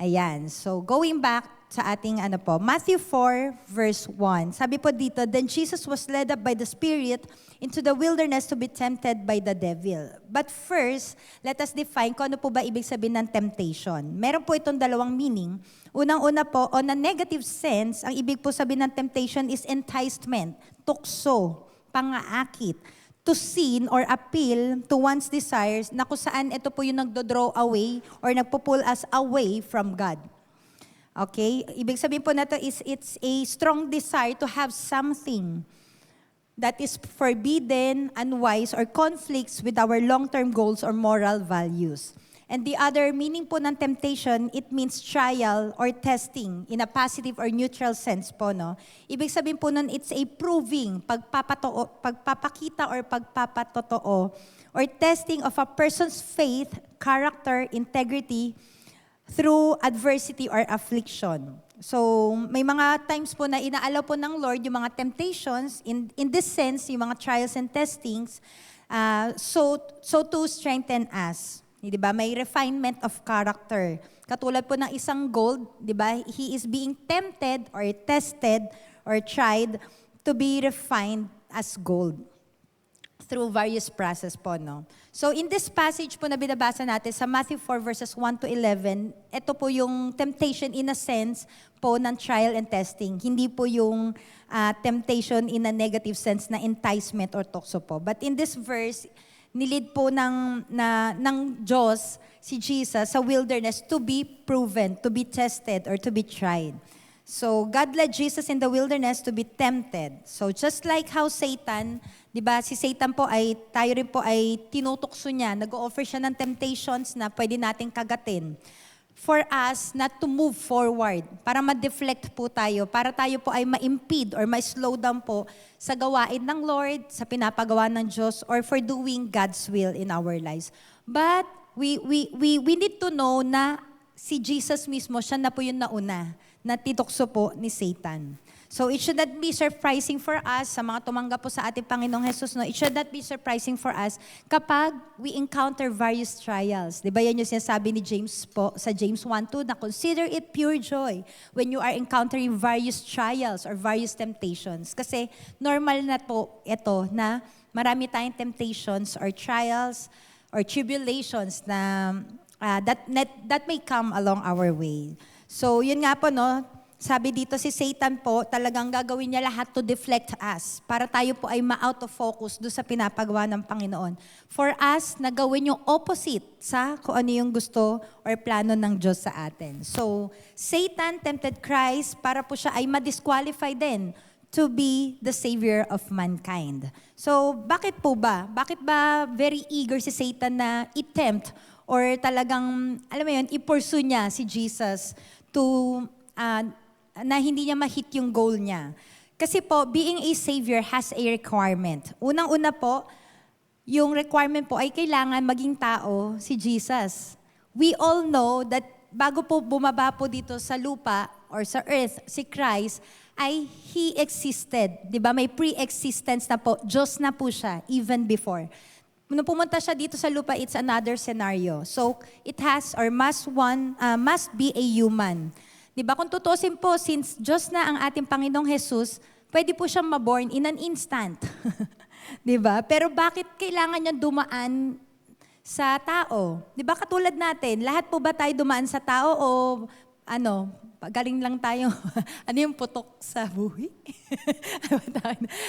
Ayan. So, going back sa ating Matthew 4 verse 1. Sabi po dito, then Jesus was led up by the Spirit into the wilderness to be tempted by the devil. But first, let us define kung ano po ba ibig sabihin ng temptation. Meron po itong dalawang meaning. Unang-una po, on a negative sense, ang ibig po sabihin ng temptation is enticement, tukso, pangaakit, to sin or appeal to one's desires, na kung saan ito po yung nagdo-draw away or nagpo-pull us away from God. Okay? Ibig sabihin po nato is it's a strong desire to have something that is forbidden, unwise, or conflicts with our long-term goals or moral values. And the other meaning po ng temptation, it means trial or testing in a positive or neutral sense po, no? Ibig sabihin po nun, it's a proving, pagpapakita or pagpapatotoo, or testing of a person's faith, character, integrity, through adversity or affliction. So, may mga times po na inaalaw po ng Lord yung mga temptations, in this sense, yung mga trials and testings, so to strengthen us. Di ba? May refinement of character. Katulad po ng isang gold, di ba? He is being tempted or tested or tried to be refined as gold. through various process po, no? So in this passage po na binabasa natin sa Matthew 4 verses 1 to 11, ito po yung temptation in a sense po ng trial and testing. Hindi po yung temptation in a negative sense na enticement or tukso po. But in this verse, nilid po ng Diyos si Jesus sa wilderness to be proven, to be tested, or to be tried. So, God led Jesus in the wilderness to be tempted. So, just like how Satan, di ba, si Satan po ay, tayo rin po ay tinutukso niya, nag-o-offer siya ng temptations na pwede nating kagatin for us not to move forward, para ma-deflect po tayo, para tayo po ay ma-impede or ma-slow down po sa gawain ng Lord, sa pinapagawa ng Diyos, or for doing God's will in our lives. But, we need to know na si Jesus mismo, siya na po yung nauna na titukso po ni Satan. So it should not be surprising for us, sa mga tumanggap po sa ating Panginoong Jesus, no? It should not be surprising for us kapag we encounter various trials. Di ba yan yung sinasabi ni James po sa James 1:2 na consider it pure joy when you are encountering various trials or various temptations. Kasi normal na po ito na marami tayong temptations or trials or tribulations na that may come along our way. So, yun nga po, no, sabi dito si Satan po, talagang gagawin niya lahat to deflect us para tayo po ay ma-out of focus doon sa pinapagawa ng Panginoon. For us, na gawin yung opposite sa kung ano yung gusto or plano ng Diyos sa atin. So, Satan tempted Christ para po siya ay ma-disqualify din to be the Savior of mankind. So, bakit po ba? Bakit ba very eager si Satan na i-tempt or talagang, alam mo yun, i-pursue niya si Jesus to, na hindi niya ma-hit yung goal niya? Kasi po, being a Savior has a requirement. Unang-una po, yung requirement po ay kailangan maging tao si Jesus. We all know that bago po bumaba po dito sa lupa or sa earth, si Christ, ay He existed. Di ba? May pre-existence na po. Diyos na po siya, even before. Nung pumunta siya dito sa lupa, it's another scenario. So, it has or must be a human. Diba? Kung tutusin po, since Diyos na ang ating Panginoong Jesus, pwede po siyang maborn in an instant. Diba? Pero bakit kailangan niya dumaan sa tao? Diba? Katulad natin, lahat po ba tayo dumaan sa tao o galing lang tayo, yung putok sa buhi?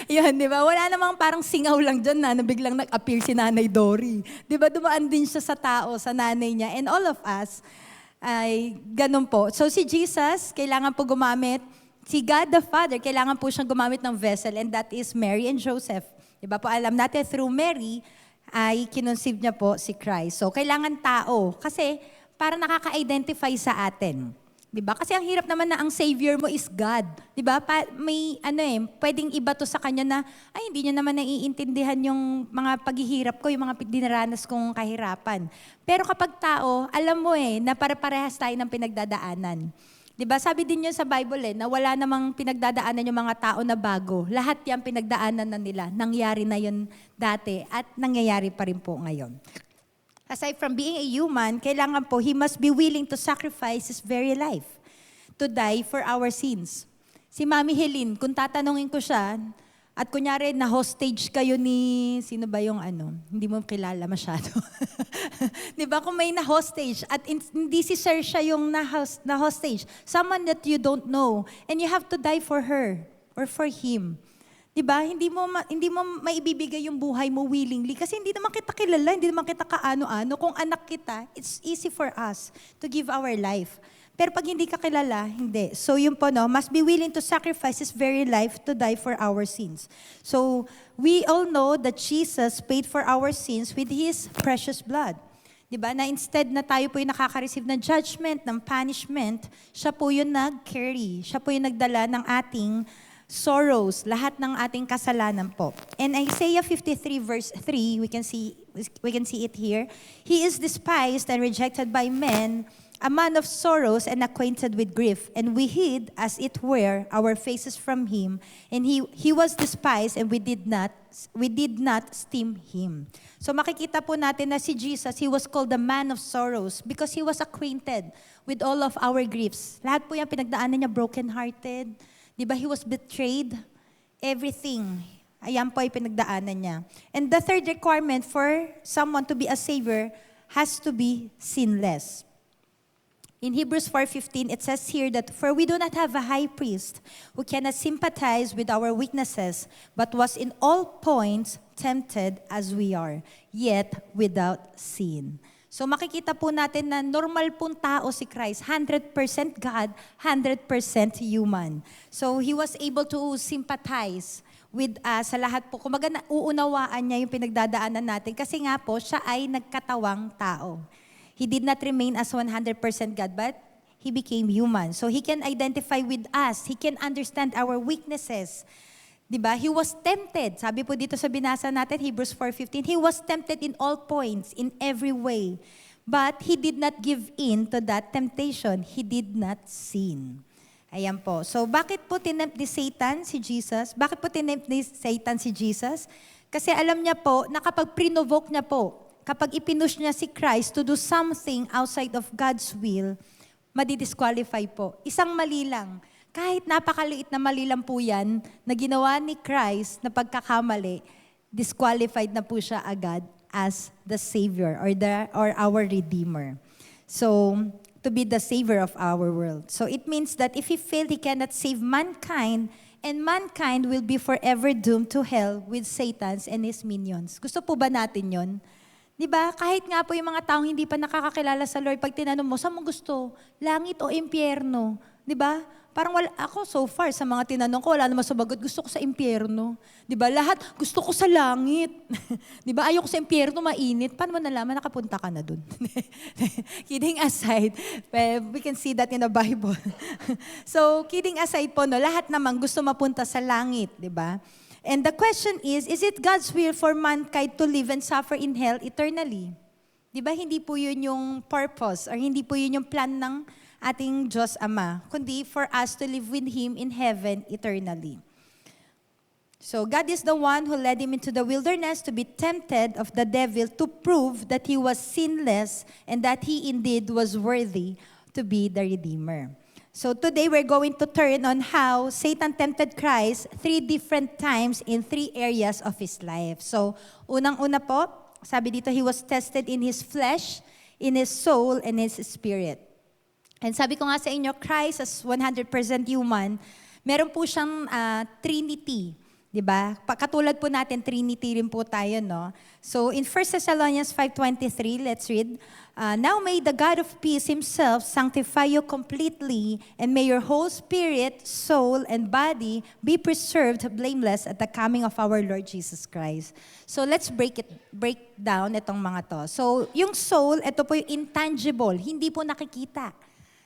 Yun, di ba? Wala namang parang singaw lang dyan na biglang nag-appear si Nanay Dory. Di ba? Dumaan din siya sa tao, sa nanay niya. And all of us, ay ganun po. So si Jesus, kailangan po gumamit, si God the Father, kailangan po siyang gumamit ng vessel, and that is Mary and Joseph. Di ba po? Alam natin, through Mary, ay kinunsib niya po si Christ. So kailangan tao, kasi para nakaka-identify sa atin. Diba? Kasi ang hirap naman na ang Savior mo is God. Diba? May pwedeng iba to sa Kanya na, ay hindi niya naman naiintindihan yung mga paghihirap ko, yung mga dinaranas kong kahirapan. Pero kapag tao, alam mo na pare-parehas tayo ng pinagdadaanan. Diba? Sabi din yun sa Bible na wala namang pinagdadaanan yung mga tao na bago. Lahat yan pinagdaanan na nila. Nangyari na yun dati at nangyayari pa rin po ngayon. Aside from being a human, kailangan po, He must be willing to sacrifice His very life to die for our sins. Si Mami Helene, kung tatanungin ko siya, at kunyari na-hostage kayo ni, sino ba yung hindi mo kilala masyado. Di ba? Kung may na-hostage, at hindi si Sir siya yung na-hostage, someone that you don't know, and you have to die for her or for him. Diba? Hindi mo maibibigay yung buhay mo willingly kasi hindi naman kita kilala, hindi naman kita kaano-ano. Kung anak kita, it's easy for us to give our life. Pero pag hindi ka kilala, hindi. So yun po, must be willing to sacrifice His very life to die for our sins. So we all know that Jesus paid for our sins with His precious blood. Diba? Na instead na tayo po yung nakaka-receive ng judgment, ng punishment, siya po yung nag-carry. Siya po yung nagdala ng ating sorrows, lahat ng ating kasalanan po. And Isaiah 53 verse 3, we can see it here. He is despised and rejected by men, a man of sorrows and acquainted with grief. And we hid, as it were, our faces from Him. And he was despised and we did not esteem Him. So makikita po natin na si Jesus, He was called the man of sorrows because He was acquainted with all of our griefs. Lahat po yung pinagdaanan niya, broken-hearted. Diba? He was betrayed. Everything. Ayan po ay pinagdaanan niya. And the third requirement for someone to be a savior has to be sinless. In Hebrews 4:15, it says here that, "For we do not have a high priest who cannot sympathize with our weaknesses, but was in all points tempted as we are, yet without sin." So makikita po natin na normal pong tao si Christ, 100% God, 100% human. So He was able to sympathize with sa lahat po. Kumaga nauunawaan niya yung pinagdadaanan natin kasi nga po, siya ay nagkatawang tao. He did not remain as 100% God, but He became human. So He can identify with us. He can understand our weaknesses. Diba? He was tempted. Sabi po dito sa binasa natin, Hebrews 4:15, He was tempted in all points, in every way. But He did not give in to that temptation. He did not sin. Ayan po. So bakit po tinempt ni Satan si Jesus? Bakit po tinempt ni Satan si Jesus? Kasi alam niya po na kapag prinovoke niya po, kapag ipinush niya si Christ to do something outside of God's will, madidisqualify po. Isang mali lang. Kahit napakaliit na mali lang po yan, na ginawa ni Christ na pagkakamali, disqualified na po siya agad as the Savior or our Redeemer. So, to be the Savior of our world. So, it means that if He failed, He cannot save mankind, and mankind will be forever doomed to hell with Satan's and his minions. Gusto po ba natin yon? Diba? Kahit nga po yung mga taong hindi pa nakakakilala sa Lord, pag tinanong mo, saan mo gusto? Langit o impyerno? Diba? Parang ako so far sa mga tinanong ko, wala naman sumagot, gusto ko sa impyerno. Diba? Lahat, gusto ko sa langit. Diba? Ayoko sa impyerno, mainit. Paano mo nalaman, nakapunta ka na dun? Kidding aside, we can see that in the Bible. So, kidding aside po, no, lahat naman gusto mapunta sa langit. Diba? And the question is it God's will for mankind to live and suffer in hell eternally? Di ba hindi po yun yung purpose or hindi po yun yung plan ng ating Diyos Ama, kundi for us to live with Him in heaven eternally. So God is the one who led Him into the wilderness to be tempted of the devil to prove that He was sinless and that He indeed was worthy to be the Redeemer. So today we're going to turn on how Satan tempted Christ 3 different times in 3 areas of His life. So unang-una po, sabi dito, He was tested in His flesh, in His soul, and His spirit. And sabi ko nga sa inyo, Christ as 100% human, meron po siyang Trinity. Diba? Katulad po natin, Trinity rin po tayo, no? So, in 1 Thessalonians 5:23, let's read, "Now may the God of peace Himself sanctify you completely, and may your whole spirit, soul, and body be preserved blameless at the coming of our Lord Jesus Christ." So, let's break down itong mga to. So, yung soul, ito po yung intangible, hindi po nakikita.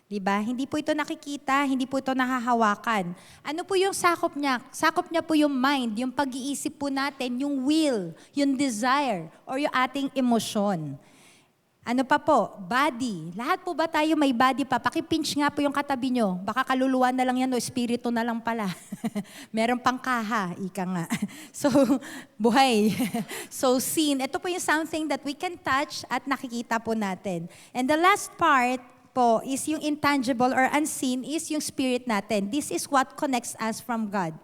Diba? Hindi po ito nakikita, hindi po ito nahahawakan. Ano po yung sakop niya? Sakop niya po yung mind, yung pag-iisip po natin, yung will, yung desire, or yung ating emosyon. Ano pa po? Body. Lahat po ba tayo may body pa? Pakipinch nga po yung katabi nyo. Baka kaluluwa na lang yan o espiritu na lang pala. Meron pang kaha, ika nga. So, buhay. So, sin. Ito po yung something that we can touch at nakikita po natin. And the last part po is yung intangible or unseen is yung spirit natin. This is what connects us from God.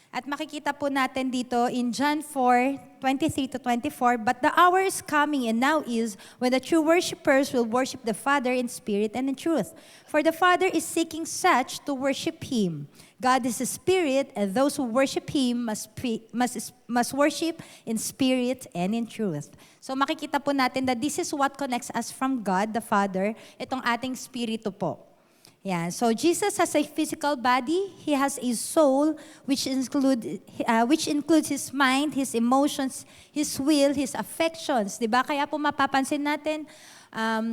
At makikita po natin dito in John 4:23-24, "But the hour is coming and now is when the true worshipers will worship the Father in spirit and in truth. For the Father is seeking such to worship Him. God is a spirit, and those who worship Him must worship in spirit and in truth." So makikita po natin that this is what connects us from God, the Father, itong ating spirito po. Yeah, so Jesus has a physical body. He has a soul, which includes His mind, His emotions, His will, His affections. Diba? Kaya po mapapansin natin,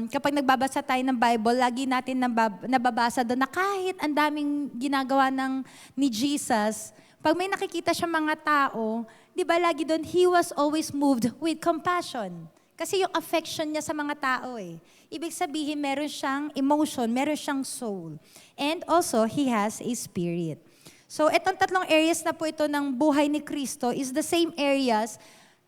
kapag nagbabasa tayo ng Bible, lagi natin nababasa doon na kahit ang daming ginagawa ni Jesus, pag may nakikita siya mga tao, di ba lagi doon, He was always moved with compassion. Kasi yung affection niya sa mga tao eh. Ibig sabihin, meron siyang emotion, meron siyang soul. And also, He has a spirit. So, itong 3 areas na po ito ng buhay ni Kristo is the same areas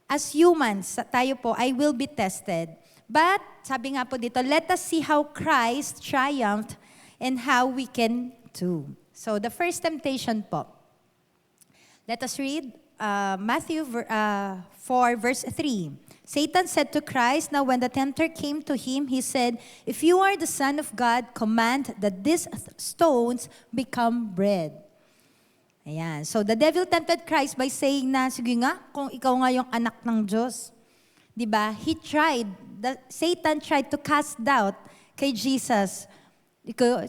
as humans. Tayo po, I will be tested. But, sabi nga po dito, let us see how Christ triumphed and how we can too. So, the first temptation po. Let us read Matthew 4, verse 3. Satan said to Christ, now when the tempter came to him, he said, if you are the Son of God, command that these stones become bread. Ayan. So the devil tempted Christ by saying na, sige nga, kung ikaw nga yung anak ng Diyos. Diba? Satan tried to cast doubt kay Jesus.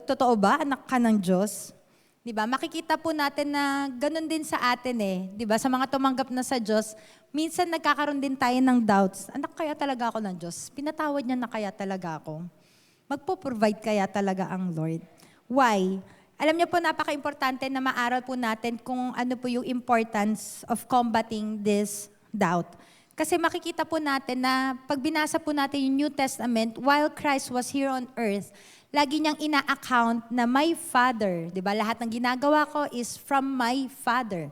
Totoo ba? Anak ka ng Diyos? Diba? Makikita po natin na ganun din sa atin eh. Diba? Sa mga tumanggap na sa Diyos, minsan nagkakaroon din tayo ng doubts. Anak kaya talaga ako ng Diyos? Pinatawad niya na kaya talaga ako? Magpo-provide kaya talaga ang Lord? Why? Alam niyo po, napaka-importante na maaral po natin kung ano po yung importance of combating this doubt. Kasi makikita po natin na pag binasa po natin yung New Testament, while Christ was here on earth, lagi niyang ina-account na my Father, di ba? Lahat ng ginagawa ko is from my Father.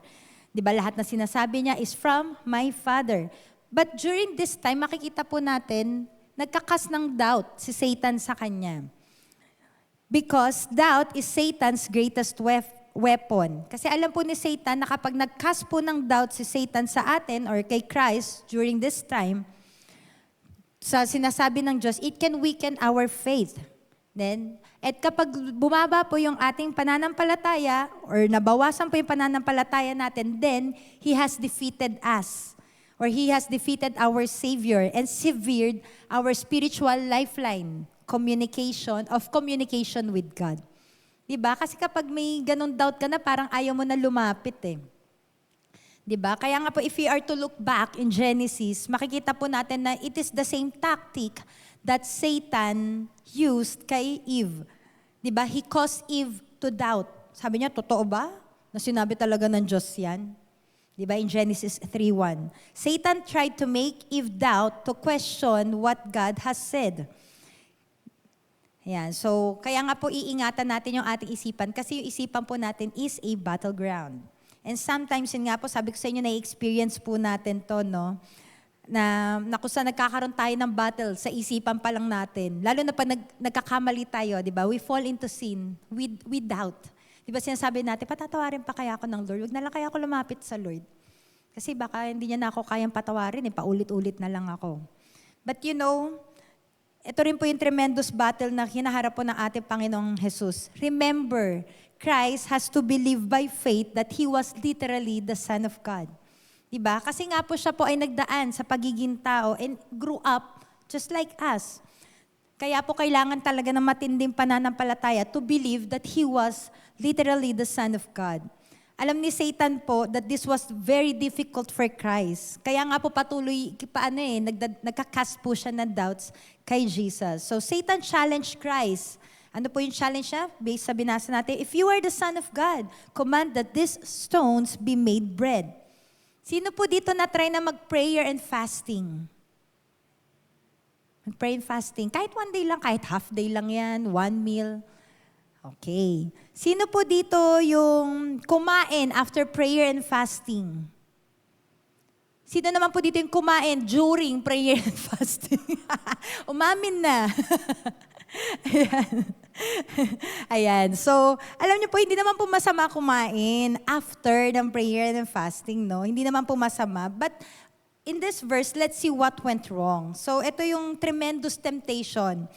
Di ba? Lahat na sinasabi niya is from my Father. But during this time, makikita po natin, nagkakas ng doubt si Satan sa kanya. Because doubt is Satan's greatest weapon. Kasi alam po ni Satan na kapag nag-cast po ng doubt si Satan sa atin or kay Christ during this time, sa sinasabi ng Diyos, it can weaken our faith. Then, at kapag bumaba po yung ating pananampalataya or nabawasan po yung pananampalataya natin, then He has defeated us. Or He has defeated our Savior and severed our spiritual lifeline. Communication with God. Diba? Kasi kapag may ganun doubt ka na, parang ayaw mo na lumapit eh. Diba? Kaya nga po, if we are to look back in Genesis, makikita po natin na it is the same tactic that Satan used kay Eve. Diba? He caused Eve to doubt. Sabi niya, totoo ba? Na sinabi talaga ng Diyos yan? Diba? In Genesis 3:1. Satan tried to make Eve doubt, to question what God has said. Ayan. So, kaya nga po iingatan natin yung ating isipan kasi yung isipan po natin is a battleground. And sometimes, yun nga po, sabi ko sa inyo, na-experience po natin to, no? Na kung saan nagkakaroon tayo ng battle sa isipan pa lang natin. Lalo na pag nagkakamali tayo, di ba? We fall into sin with doubt. Di ba sinasabi natin, patatawarin pa kaya ako ng Lord? Huwag na lang kaya ako lumapit sa Lord. Kasi baka hindi niya na ako kayang patawarin, paulit-ulit na lang ako. But you know, ito rin po yung tremendous battle na hinaharap po ng ating Panginoong Jesus. Remember, Christ has to believe by faith that He was literally the Son of God. Diba? Kasi nga po siya po ay nagdaan sa pagiging tao and grew up just like us. Kaya po kailangan talaga ng matinding pananampalataya to believe that He was literally the Son of God. Alam ni Satan po that this was very difficult for Christ. Kaya nga po patuloy, nagka-cast po siya ng doubts kay Jesus. So Satan challenged Christ. Ano po yung challenge niya? Based sa binasa natin, if you are the Son of God, command that these stones be made bread. Sino po dito na-try na mag-prayer and fasting? Mag-pray and fasting. Kahit one day lang, kahit half day lang yan, one meal. Okay. Sino po dito yung kumain after prayer and fasting? Sino naman po dito yung kumain during prayer and fasting? Umamin na. Ayan. Ayan. So, alam niyo po, hindi naman po masama kumain after ng prayer and fasting, no? Hindi naman po masama. But in this verse, let's see what went wrong. So, ito yung tremendous temptation.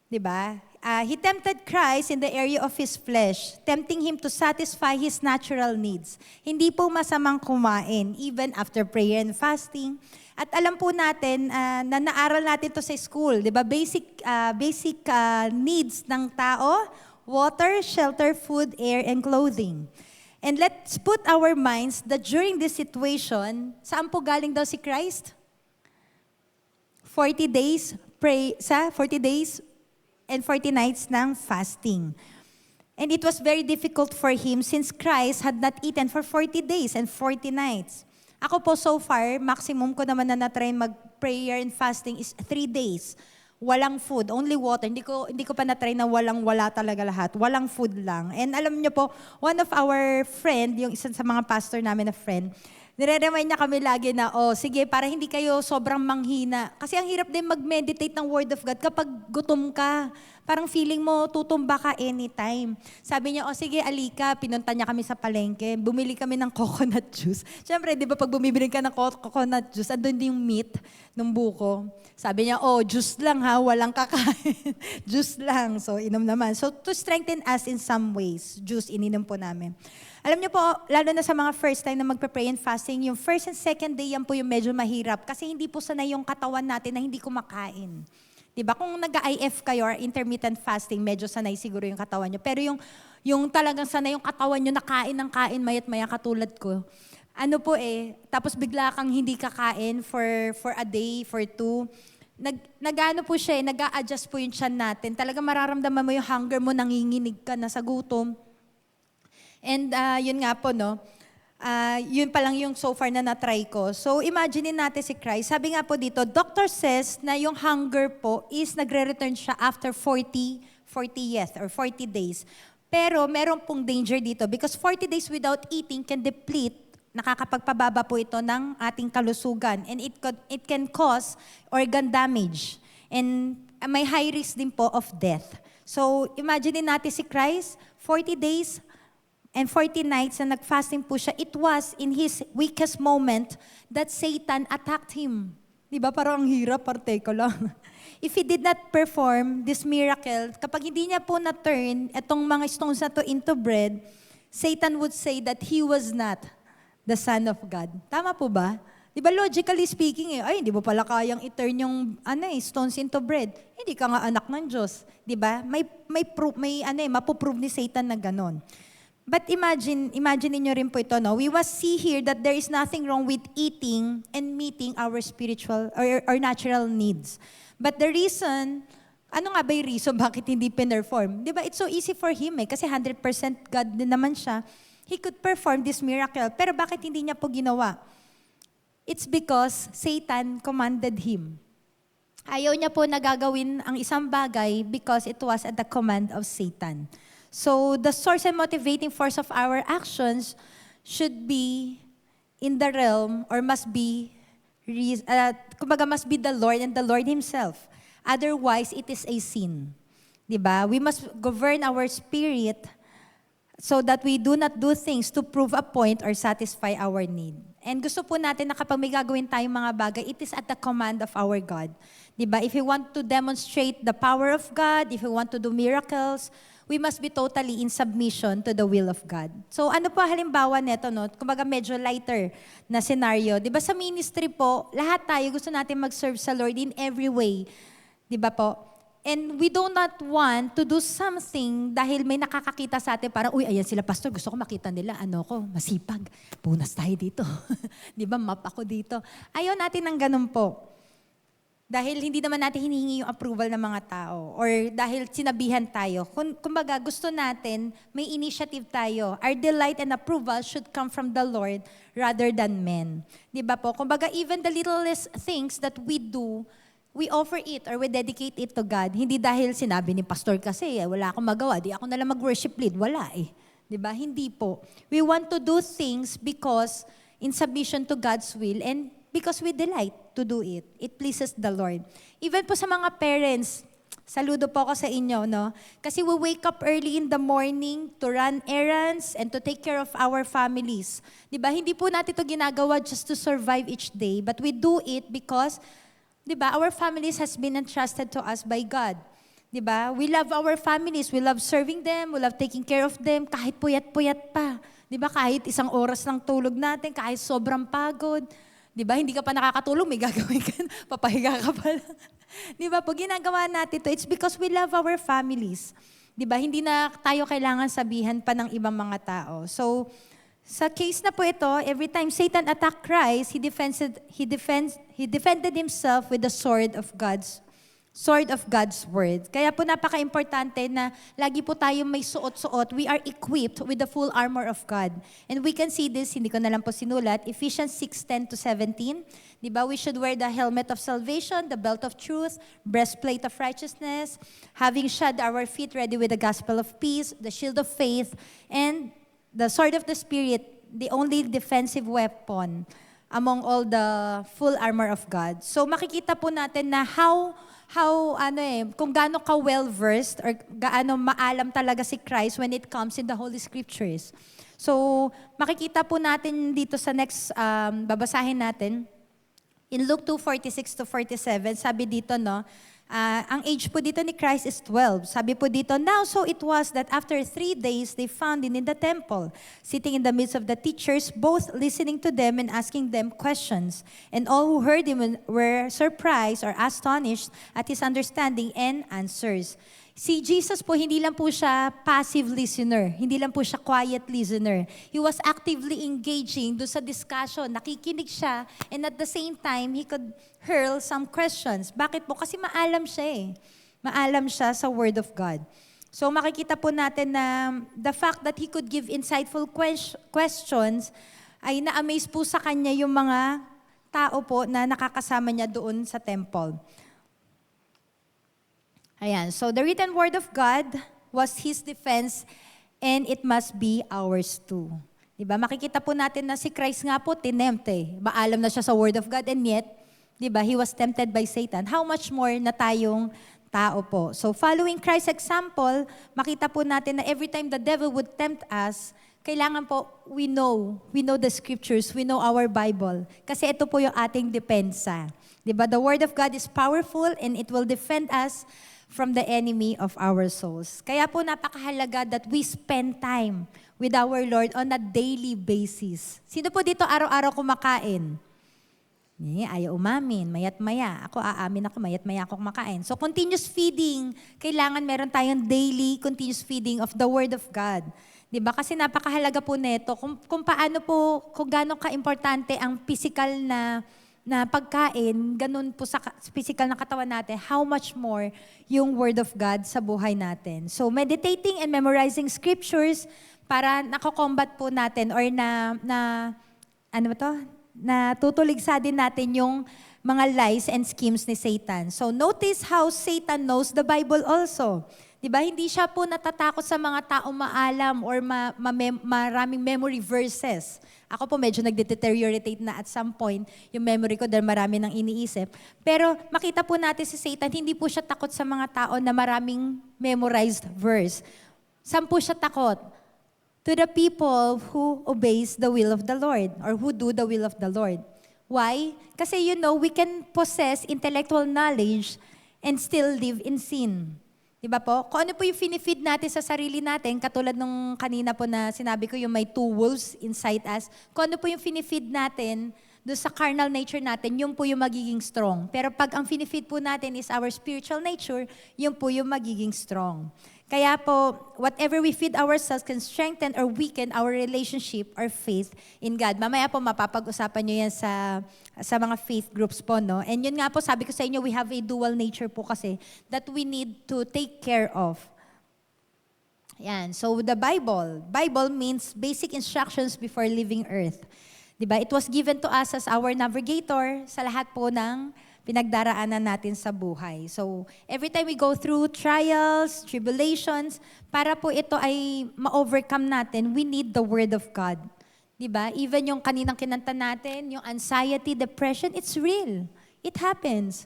Diba? He tempted Christ in the area of His flesh, tempting Him to satisfy His natural needs. Hindi po masamang kumain, even after prayer and fasting. At alam po natin, na naaral natin to sa school, di ba? Basic needs ng tao, water, shelter, food, air, and clothing. And let's put our minds that during this situation, saan po galing daw si Christ? 40 days and 40 nights ng fasting. And it was very difficult for Him since Christ had not eaten for 40 days and 40 nights. Ako po so far, maximum ko naman na na-try mag-prayer and fasting is 3 days. Walang food, only water. Hindi ko pa na-try na wala talaga lahat. Walang food lang. And alam niyo po, one of our friend, yung isa sa mga pastor namin na friend, nire-remind niya kami lagi na, sige, para hindi kayo sobrang manghina. Kasi ang hirap din mag-meditate ng Word of God kapag gutom ka. parang feeling mo tutumba ka anytime. Sabi niya, o sige, alika, pinunta niya kami sa palengke, bumili kami ng coconut juice. Siyempre, di ba pag bumibili ka ng coconut juice, andun din yung meat ng buko. Sabi niya, juice lang ha, walang kakain. Juice lang, so inom naman. So to strengthen us in some ways, juice ininom po namin. Alam niyo po, lalo na sa mga first time na magpe-pray and fasting, yung first and second day, yan po yung medyo mahirap kasi hindi po sanay yung katawan natin na hindi kumakain. Diba? Kung nag-IF kayo or intermittent fasting, medyo sanay siguro yung katawan nyo. Pero yung talagang sanay yung katawan nyo, nakain ng kain, mayat maya katulad ko. Ano po tapos bigla kang hindi kakain for a day, for two. Nag-ano po siya nag-a-adjust po yung tiyan natin. Talagang mararamdaman mo yung hunger mo, nanginginig ka na sa gutom. And yun nga po, no? Yun pa lang yung so far na na-try ko. So imagine natin si Christ. Sabi nga po dito, doctor says na yung hunger po is nagre-return siya after 40 days. Pero meron pong danger dito because 40 days without eating can deplete, nakakapagpababa po ito ng ating kalusugan. And it can cause organ damage. And may high risk din po of death. So imagine natin si Christ, 40 days and 40 nights na nag-fasting po siya, it was in his weakest moment that Satan attacked him. Di ba? Parang ang hirap, parteko lang. If he did not perform this miracle, kapag hindi niya po na-turn itong mga stones na to into bread, Satan would say that he was not the Son of God. Tama po ba? Di ba logically speaking, hindi mo pala kayang i-turn yung stones into bread. Hindi ka nga anak ng Diyos. Di ba? Mapuprove ni Satan na ganon. But imagine niyo rin po ito, no? We must see here that there is nothing wrong with eating and meeting our spiritual or natural needs. But the reason, ano nga ba yung reason bakit hindi pinerform? Di ba? It's so easy for him kasi 100% God din naman siya. He could perform this miracle. Pero bakit hindi niya po ginawa? It's because Satan commanded him. Ayaw niya po nagagawin ang isang bagay because it was at the command of Satan. So the source and motivating force of our actions should be in the realm or must be the Lord and the Lord Himself. Otherwise, it is a sin. Diba? We must govern our spirit so that we do not do things to prove a point or satisfy our need. And gusto po natin na kapag may gagawin tayong mga bagay, it is at the command of our God. Diba? If we want to demonstrate the power of God, if we want to do miracles, we must be totally in submission to the will of God. So ano po halimbawa nito, no? Kumbaga medyo lighter na scenario. Di ba sa ministry po, lahat tayo gusto natin mag-serve sa Lord in every way. Di ba po? And we do not want to do something dahil may nakakakita sa atin, parang, ayan sila pastor, gusto ko makita nila, masipag, punas tayo dito. Di ba, map ako dito. Ayaw natin ng ganun po. Dahil hindi naman natin hinihingi yung approval ng mga tao or dahil sinabihan tayo. Kumbaga, gusto natin, may initiative tayo. Our delight and approval should come from the Lord rather than men. Di ba po? Kumbaga, even the littlest things that we do, we offer it or we dedicate it to God. Hindi dahil sinabi ni pastor kasi, wala akong magawa, di ako nalang mag-worship lead. Wala Di ba? Hindi po. We want to do things because in submission to God's will and because we delight to do it. It pleases the Lord. Even po sa mga parents, saludo po ako sa inyo, no? Kasi we wake up early in the morning to run errands and to take care of our families. Diba? Hindi po natin ito ginagawa just to survive each day, but we do it because, diba, our families has been entrusted to us by God. Diba? We love our families. We love serving them. We love taking care of them kahit puyat-puyat pa. Diba? Kahit isang oras lang tulog natin, kahit sobrang pagod. Diba? Hindi ka pa nakakatulog, may gagawin ka, papahiga ka pa lang. Diba? Pag ginagawa natin ito, it's because we love our families. Diba? Hindi na tayo kailangan sabihan pa ng ibang mga tao. So, sa case na po ito, every time Satan attacked Christ, he defended himself with the sword of God's word. Kaya po napaka-importante na lagi po tayo may suot-suot. We are equipped with the full armor of God. And we can see this, hindi ko na lang po sinulat, Ephesians 6:10-17. Diba? We should wear the helmet of salvation, the belt of truth, breastplate of righteousness, having shod our feet ready with the gospel of peace, the shield of faith, and the sword of the Spirit, the only defensive weapon among all the full armor of God. So makikita po natin na how kung gaano ka well-versed or gaano maalam talaga si Christ when it comes in the Holy Scriptures. So, makikita po natin dito sa next, babasahin natin, in Luke 2:46 to 47, sabi dito, no, ang age po dito ni Christ is 12. Sabi po dito, now so it was that after 3 days, they found him in the temple, sitting in the midst of the teachers, both listening to them and asking them questions. And all who heard him were surprised or astonished at his understanding and answers. Si Jesus po, hindi lang po siya passive listener. Hindi lang po siya quiet listener. He was actively engaging doon sa discussion. Nakikinig siya, and at the same time, he could hurl some questions. Bakit po? Kasi maalam siya eh. Maalam siya sa Word of God. So makikita po natin na the fact that he could give insightful questions ay na-amaze po sa kanya yung mga tao po na nakakasama niya doon sa temple. Ayan, so the written word of God was his defense and it must be ours too. Diba? Makikita po natin na si Christ nga po tinempt eh. Maalam na siya sa word of God and yet, diba, he was tempted by Satan. How much more na tayong tao po. So following Christ's example, makita po natin na every time the devil would tempt us, kailangan po, we know the scriptures, we know our Bible. Kasi ito po yung ating depensa. Diba? The word of God is powerful and it will defend us from the enemy of our souls. Kaya po napakahalaga that we spend time with our Lord on a daily basis. Sino po dito araw-araw kumakain? Ayaw umamin, mayat-maya. Ako aamin ako, mayat-maya ako kumakain. So continuous feeding, kailangan meron tayong daily continuous feeding of the Word of God. Diba? Kasi napakahalaga po nito kung paano po, kung gaano ka-importante ang physical na pagkain, ganun po sa physical na katawan natin, how much more yung Word of God sa buhay natin. So meditating and memorizing scriptures para nako-combat po natin or na tutuligsa din natin yung mga lies and schemes ni Satan. So notice how Satan knows the Bible also. Diba? Hindi siya po natatakot sa mga taong maalam or maraming memory verses. Ako po medyo nagdeteriorate na at some point yung memory ko dahil marami nang iniisip. Pero makita po natin si Satan, hindi po siya takot sa mga tao na maraming memorized verse. Saan po siya takot? To the people who obeys the will of the Lord or who do the will of the Lord. Why? Kasi we can possess intellectual knowledge and still live in sin. Diba po? Kung ano po yung finifeed natin sa sarili natin, katulad nung kanina po na sinabi ko yung may 2 wolves inside us, kung ano po yung finifeed natin doon sa carnal nature natin, yung po yung magiging strong. Pero pag ang finifeed po natin is our spiritual nature, yung po yung magiging strong. Kaya po, whatever we feed ourselves can strengthen or weaken our relationship or faith in God. Mamaya po, mapapag-usapan nyo yan sa mga faith groups po, no? And yun nga po, sabi ko sa inyo, we have a dual nature po kasi that we need to take care of. Yan. So, the Bible means basic instructions before leaving earth. Diba? It was given to us as our navigator sa lahat po ng pinagdaraanan natin sa buhay. So, every time we go through trials, tribulations, para po ito ay ma-overcome natin, we need the Word of God. Diba? Even yung kaninang kinanta natin, yung anxiety, depression, it's real. It happens.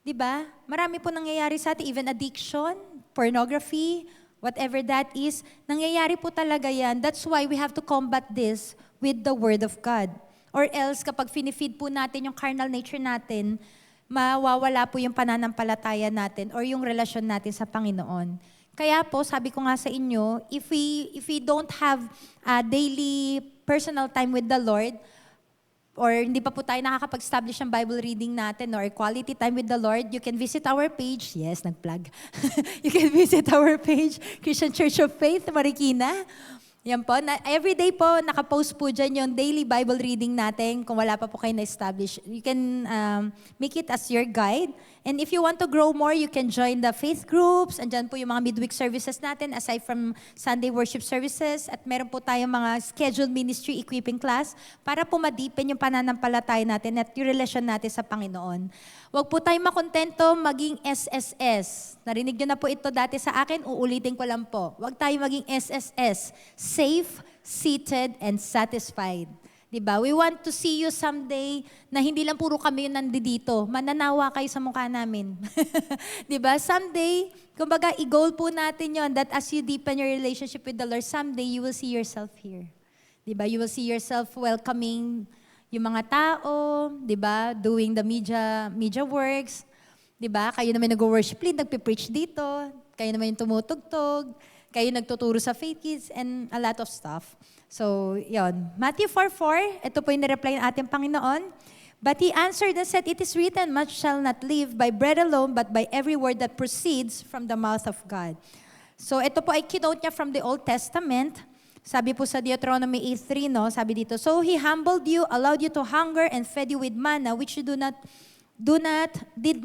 Diba? Marami po nangyayari sa atin, even addiction, pornography, whatever that is, nangyayari po talaga yan. That's why we have to combat this with the Word of God. Or else, kapag finifeed po natin yung carnal nature natin, mawawala po yung pananampalataya natin or yung relasyon natin sa Panginoon. Kaya po, sabi ko nga sa inyo, if we don't have a daily personal time with the Lord, or hindi pa po tayo nakakapag-establish ng Bible reading natin or quality time with the Lord, you can visit our page. Yes, nag-plug. You can visit our page, Christian Church of Faith, Marikina. Yan po. Everyday po, nakapost po dyan yung daily Bible reading natin. Kung wala pa po kayo na-establish, you can make it as your guide. And if you want to grow more, you can join the faith groups. Andyan po yung mga midweek services natin aside from Sunday worship services. At meron po tayong mga scheduled ministry equipping class para po madipin yung pananampalataya natin at yung relasyon natin sa Panginoon. Huwag po tayong makontento maging SSS. Narinig nyo na po ito dati sa akin, uulitin ko lang po. Huwag tayong maging SSS. Safe, seated, and satisfied. Diba? We want to see you someday na hindi lang puro kami yung nandito. Mananawa kayo sa mukha namin. Diba? Someday, kumbaga, i-goal po natin yon that as you deepen your relationship with the Lord, someday you will see yourself here. Diba? You will see yourself welcoming yung mga tao, diba? Doing the media works. Diba? Kayo naman nag-worship lead, nagpe-preach dito. Kayo naman yung tumutugtog. Kayo nagtuturo sa Faith Kids and a lot of stuff. So, yon. Matthew 4:4, ito po yung nireply ng ating Panginoon. But he answered and said, "It is written, man shall not live by bread alone, but by every word that proceeds from the mouth of God." So, ito po ay kinote niya from the Old Testament. Sabi po sa Deuteronomy 8:3, no? Sabi dito, "So he humbled you, allowed you to hunger, and fed you with manna, which you did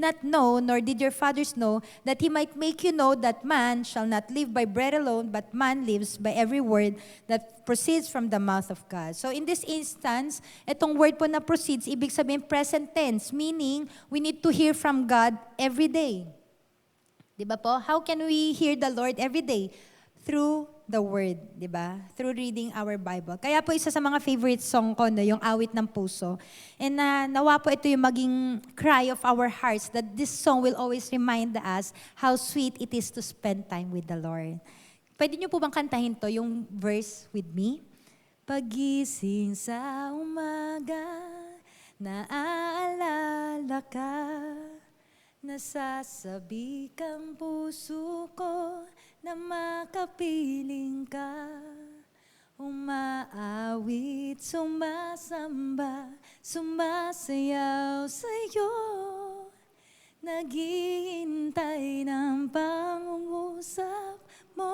not know, nor did your fathers know, that he might make you know that man shall not live by bread alone, but man lives by every word that proceeds from the mouth of God." So in this instance, itong word po na proceeds, ibig sabihin present tense, meaning we need to hear from God every day. Di ba po? How can we hear the Lord every day? Through the Word, di ba? Through reading our Bible. Kaya po isa sa mga favorite song ko, no, yung Awit ng Puso. And nawa po ito yung maging cry of our hearts that this song will always remind us how sweet it is to spend time with the Lord. Pwede niyo po bang kantahin to, yung verse with me? Pagising sa umaga, naaalala ka, nasasabi kang puso ko na makapiling ka. Umaawit, sumasamba, sumasayaw sa'yo. Naghihintay ng pangungusap mo.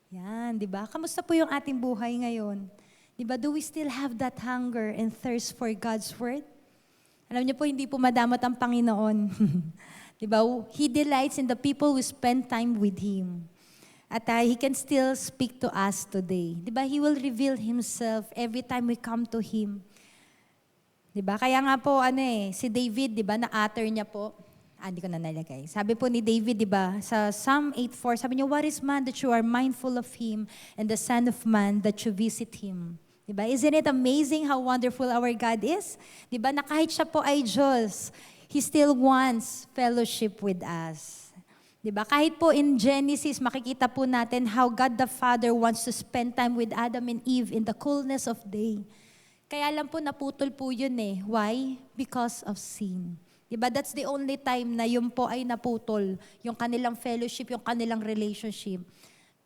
Yan, di ba? Kamusta po yung ating buhay ngayon? Di ba? Do we still have that hunger and thirst for God's Word? Alam niyo po, hindi po madamot ang Panginoon. Diba? He delights in the people who spend time with Him. At He can still speak to us today. Diba? He will reveal Himself every time we come to Him. Diba? Kaya nga po, si David, diba, na-utter niya po. Hindi ko na nalagay. Sabi po ni David, diba, sa Psalm 8:4, sabi niya, "What is man that you are mindful of him, and the son of man that you visit him?" Diba? Isn't it amazing how wonderful our God is? Diba? Na kahit siya po ay Diyos, He still wants fellowship with us. Diba? Kahit po in Genesis, makikita po natin how God the Father wants to spend time with Adam and Eve in the coolness of day. Kaya lang po naputol po yun eh. Why? Because of sin. Diba? That's the only time na yun po ay naputol. Yung kanilang fellowship, yung kanilang relationship.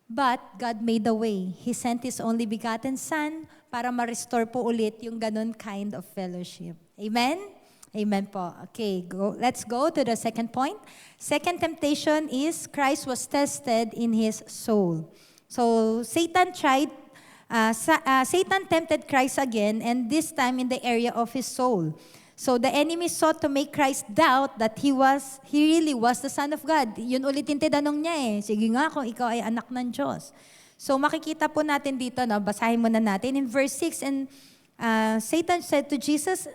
But God made a way. He sent His only begotten Son para ma-restore po ulit yung ganun kind of fellowship. Amen? Amen po. Okay, let's go to the second point. Second temptation is Christ was tested in His soul. So Satan tempted Christ again, and this time in the area of His soul. So the enemy sought to make Christ doubt that He really was the Son of God. Yun ulit yung tinanong niya eh. Sige nga kung ikaw ay anak ng Diyos. So makikita po natin dito, no? Basahin muna natin. In verse 6, and Satan said to Jesus,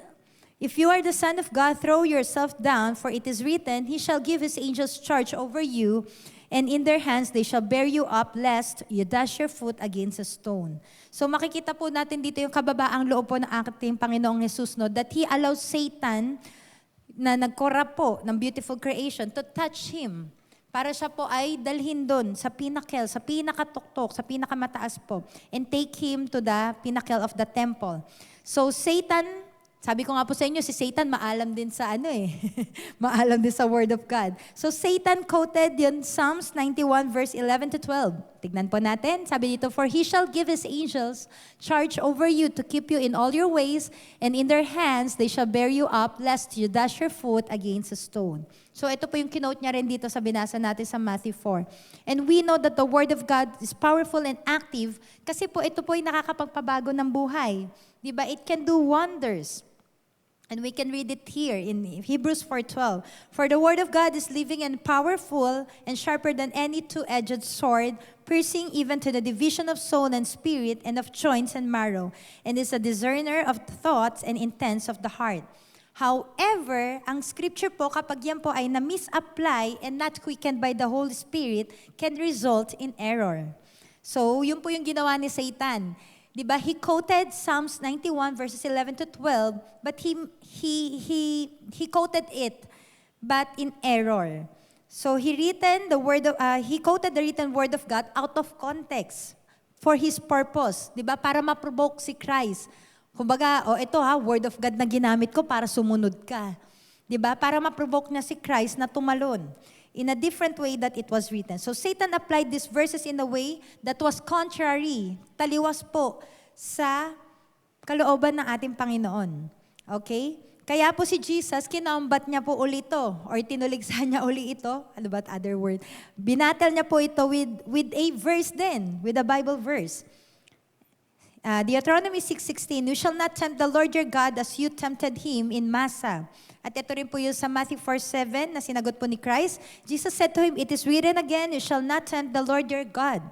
"If you are the Son of God, throw yourself down, for it is written, He shall give His angels charge over you, and in their hands they shall bear you up, lest you dash your foot against a stone." So makikita po natin dito yung kababaang loob po ng ating Panginoong Jesus, no, that He allows Satan na nag-corrupt po ng beautiful creation to touch Him. Para siya po ay dalhin doon sa pinnacle, sa pinakatuktok, sa pinakamataas po, and take Him to the pinnacle of the temple. So Satan, sabi ko nga po sa inyo, si Satan maalam din sa maalam din sa Word of God. So Satan quoted yun Psalms 91 verse 11 to 12. Tignan po natin. Sabi dito, "For He shall give His angels charge over you to keep you in all your ways, and in their hands they shall bear you up, lest you dash your foot against a stone." So ito po yung kinote niya rin dito sa binasa natin sa Matthew 4. And we know that the Word of God is powerful and active kasi po ito po yung nakakapagpabago ng buhay. Diba? It can do wonders. And we can read it here in Hebrews 4:12. "For the word of God is living and powerful and sharper than any two-edged sword, piercing even to the division of soul and spirit and of joints and marrow, and is a discerner of the thoughts and intents of the heart." However, ang scripture po, kapag yan po ay na-misapply and not quickened by the Holy Spirit, can result in error. So, yun po yung ginawa ni Satan. Di ba? He quoted Psalms 91 verses 11 to 12, but he quoted it, but in error. So he quoted the written word of God out of context for his purpose, 'di ba? Para ma-provoke si Christ. Kumbaga, ito word of God na ginamit ko para sumunod ka. 'Di ba? Para ma-provoke niya si Christ na tumalon in a different way that it was written. So Satan applied these verses in a way that was contrary, taliwas po sa kalooban ng ating Panginoon. Okay? Kaya po si Jesus, kinambat niya po uli ito, or tinuligsan niya uli ito. Ano ba other word? Binatal niya po ito with a verse din, with a Bible verse. Deuteronomy 6:16, "You shall not tempt the Lord your God as you tempted Him in Massa." At ito rin po yung sa Matthew 4:7 na sinagot po ni Christ. Jesus said to him, "It is written again, you shall not tempt the Lord your God."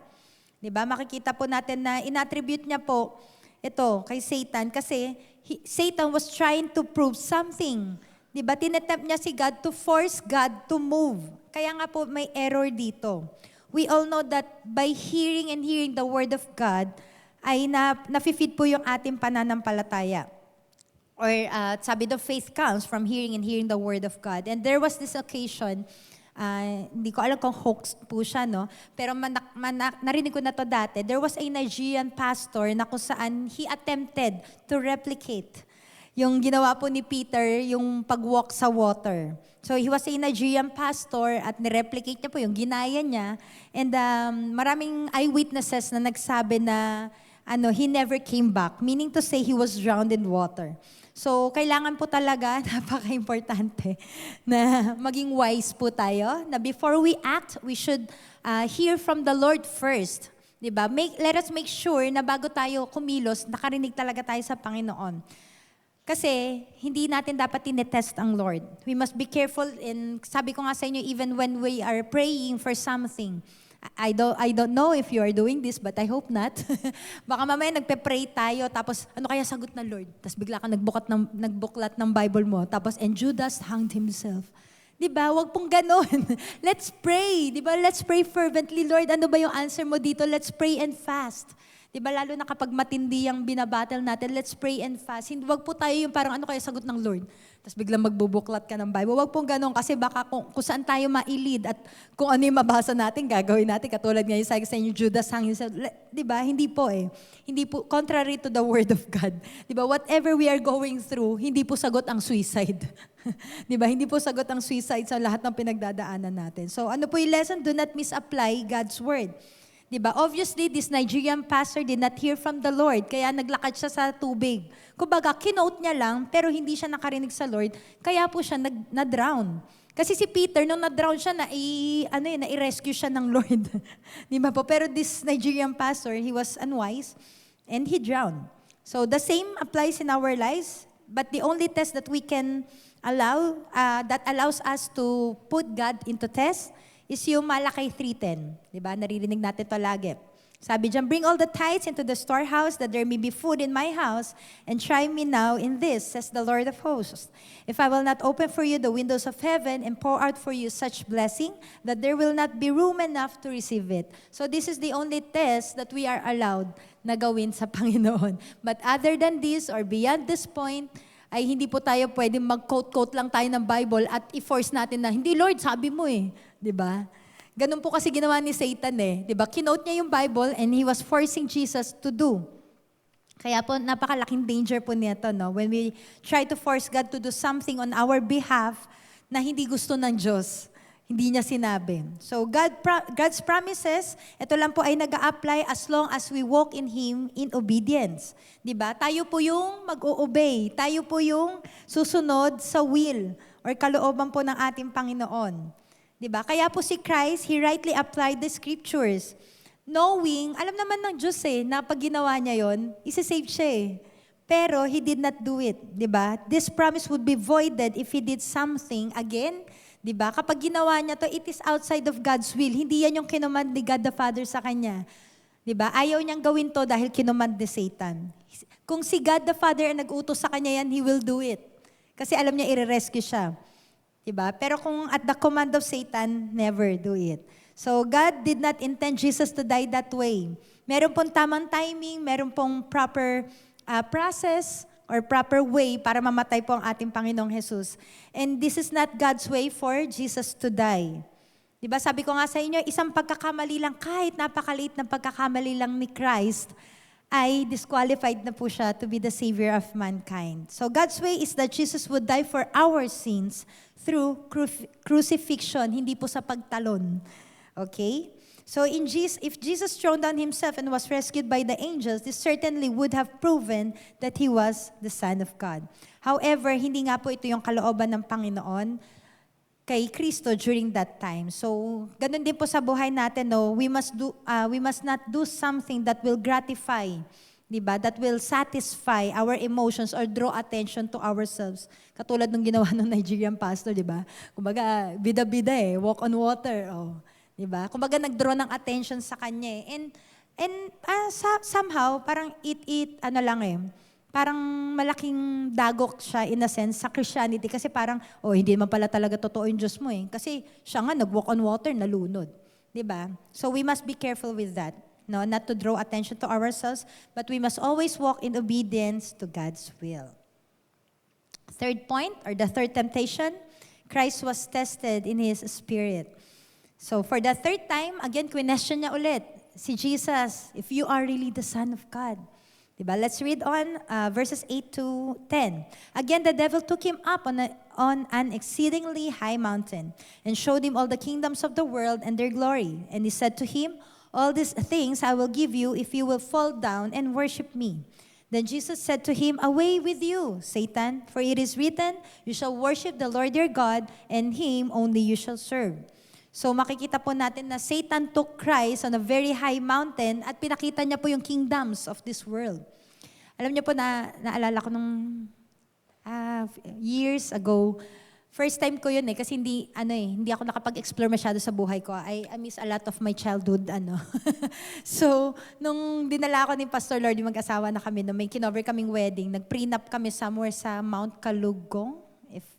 Diba? Makikita po natin na inattribute niya po ito kay Satan kasi Satan was trying to prove something. Diba? Tinetempt niya si God to force God to move. Kaya nga po may error dito. We all know that by hearing and hearing the word of God, ay nafe-feed po yung ating pananampalataya. Or sabi daw, faith comes from hearing and hearing the word of God. And there was this occasion, hindi ko alam kung hoax po siya, no? Pero narinig ko na to dati. There was a Nigerian pastor na kung saan he attempted to replicate yung ginawa po ni Peter, yung pag-walk sa water. So he was a Nigerian pastor at nireplicate niya po yung ginaya niya. And maraming eyewitnesses na nagsabi na he never came back. Meaning to say, he was drowned in water. So, kailangan po talaga, napaka-importante, na maging wise po tayo, na before we act, we should hear from the Lord first. Diba? Let us make sure na bago tayo kumilos, nakarinig talaga tayo sa Panginoon. Kasi, hindi natin dapat tinetest ang Lord. We must be careful, and sabi ko nga sa inyo, even when we are praying for something, I don't know if you are doing this, but I hope not. Baka mamaya nagpe-pray tayo, tapos ano kaya sagot ng Lord? Tapos bigla ka nagbuklat ng Bible mo, tapos and Judas hanged himself. Diba? Huwag pong ganon. Let's pray. Diba? Let's pray fervently. Lord, ano ba yung answer mo dito? Let's pray and fast. Diba? Lalo na kapag matindi ang binabattle natin, let's pray and fast. Huwag po tayo yung parang ano kaya sagot ng Lord? Tapos biglang magbubuklat ka ng Bible. Huwag pong ganon kasi baka kung saan tayo ma-lead at kung ano yung mabasa natin, gagawin natin. Katulad nga yung sa inyo, Judas hang himself. Diba? Hindi po eh. Hindi po, contrary to the Word of God. Diba? Whatever we are going through, hindi po sagot ang suicide. Diba? Hindi po sagot ang suicide sa lahat ng pinagdadaanan natin. So ano po yung lesson? Do not misapply God's Word. Diba? Obviously, this Nigerian pastor did not hear from the Lord, kaya naglakad siya sa tubig. Kumbaga, kinote niya lang, pero hindi siya nakarinig sa Lord, kaya po siya na-drown. Kasi si Peter, nung na-drown siya, na-rescue siya ng Lord. Diba po? Pero this Nigerian pastor, he was unwise, and he drowned. So, the same applies in our lives, but the only test that we can allow, that allows us to put God into test, is yung Malakay 3:10. Diba? Naririnig natin ito lagi. Sabi dyan, "Bring all the tithes into the storehouse, that there may be food in my house, and try me now in this, says the Lord of hosts. If I will not open for you the windows of heaven and pour out for you such blessing, that there will not be room enough to receive it." So this is the only test that we are allowed na gawin sa Panginoon. But other than this, or beyond this point, ay hindi po tayo pwedeng mag-quote-quote lang tayo ng Bible at i-force natin na, "Hindi Lord, sabi mo eh." Diba? Ganun po kasi ginawa ni Satan eh. Diba? Kinote niya yung Bible and he was forcing Jesus to do. Kaya po, napakalaking danger po nito, no? When we try to force God to do something on our behalf na hindi gusto ng Diyos. Hindi niya sinabi. So God's promises, ito lang po ay nag-a-apply as long as we walk in Him in obedience. Diba? Tayo po yung mag-o-obey. Tayo po yung susunod sa will or kalooban po ng ating Panginoon. Diba? Kaya po si Christ, He rightly applied the scriptures. Knowing, alam naman ng Diyos eh, na pag ginawa niya yon, isi-save siya eh. Pero He did not do it. Diba? This promise would be voided if He did something again. Diba? Kapag ginawa niya to, it is outside of God's will. Hindi yan yung kinumand ni God the Father sa kanya. Diba? Ayaw niyang gawin to dahil kinumand ni Satan. Kung si God the Father ang nag-utos sa kanya yan, He will do it. Kasi alam niya i-rescue siya. Diba? Pero kung at the command of Satan, never do it. So God did not intend Jesus to die that way. Meron pong tamang timing, meron pong proper process or proper way para mamatay po ang ating Panginoong Jesus. And this is not God's way for Jesus to die. Diba, sabi ko nga sa inyo, isang pagkakamali lang, kahit napakaliit na pagkakamali lang ni Christ, ay disqualified na po siya to be the Savior of mankind. So God's way is that Jesus would die for our sins through crucifixion, hindi po sa pagtalon. Okay? So if Jesus thrown down himself and was rescued by the angels, this certainly would have proven that he was the Son of God. However, hindi nga po ito yung kalooban ng Panginoon kay Kristo during that time. So, ganun din po sa buhay natin, no? We must not do something that will gratify, di ba? That will satisfy our emotions or draw attention to ourselves. Katulad ng ginawa ng Nigerian pastor, di ba? Kumbaga, bida-bida walk on water, di ba? Kumbaga, nag-draw ng attention sa kanya. And somehow, parang parang malaking dagok siya in a sense sa Christianity kasi parang, hindi naman pala talaga totoo yung Diyos mo Kasi siya nga nag-walk on water, nalunod. Diba? So we must be careful with that. No? Not to draw attention to ourselves, but we must always walk in obedience to God's will. Third point, or the third temptation, Christ was tested in His spirit. So for the third time, again, question niya ulit, si Jesus, if you are really the Son of God. Diba? Let's read on verses 8 to 10. Again, the devil took him up on an exceedingly high mountain and showed him all the kingdoms of the world and their glory. And he said to him, all these things I will give you if you will fall down and worship me. Then Jesus said to him, away with you, Satan, for it is written, you shall worship the Lord your God, and him only you shall serve. So makikita po natin na Satan took Christ on a very high mountain at pinakita niya po yung kingdoms of this world. Alam niyo po naalala ko nung years ago, first time ko yun kasi hindi ako nakapag-explore masyado sa buhay ko. I miss a lot of my childhood So, nung dinala ako ni Pastor Lord, mag-asawa na kami, may kinover kaming wedding, nag-prenup kami somewhere sa Mount Kalugong,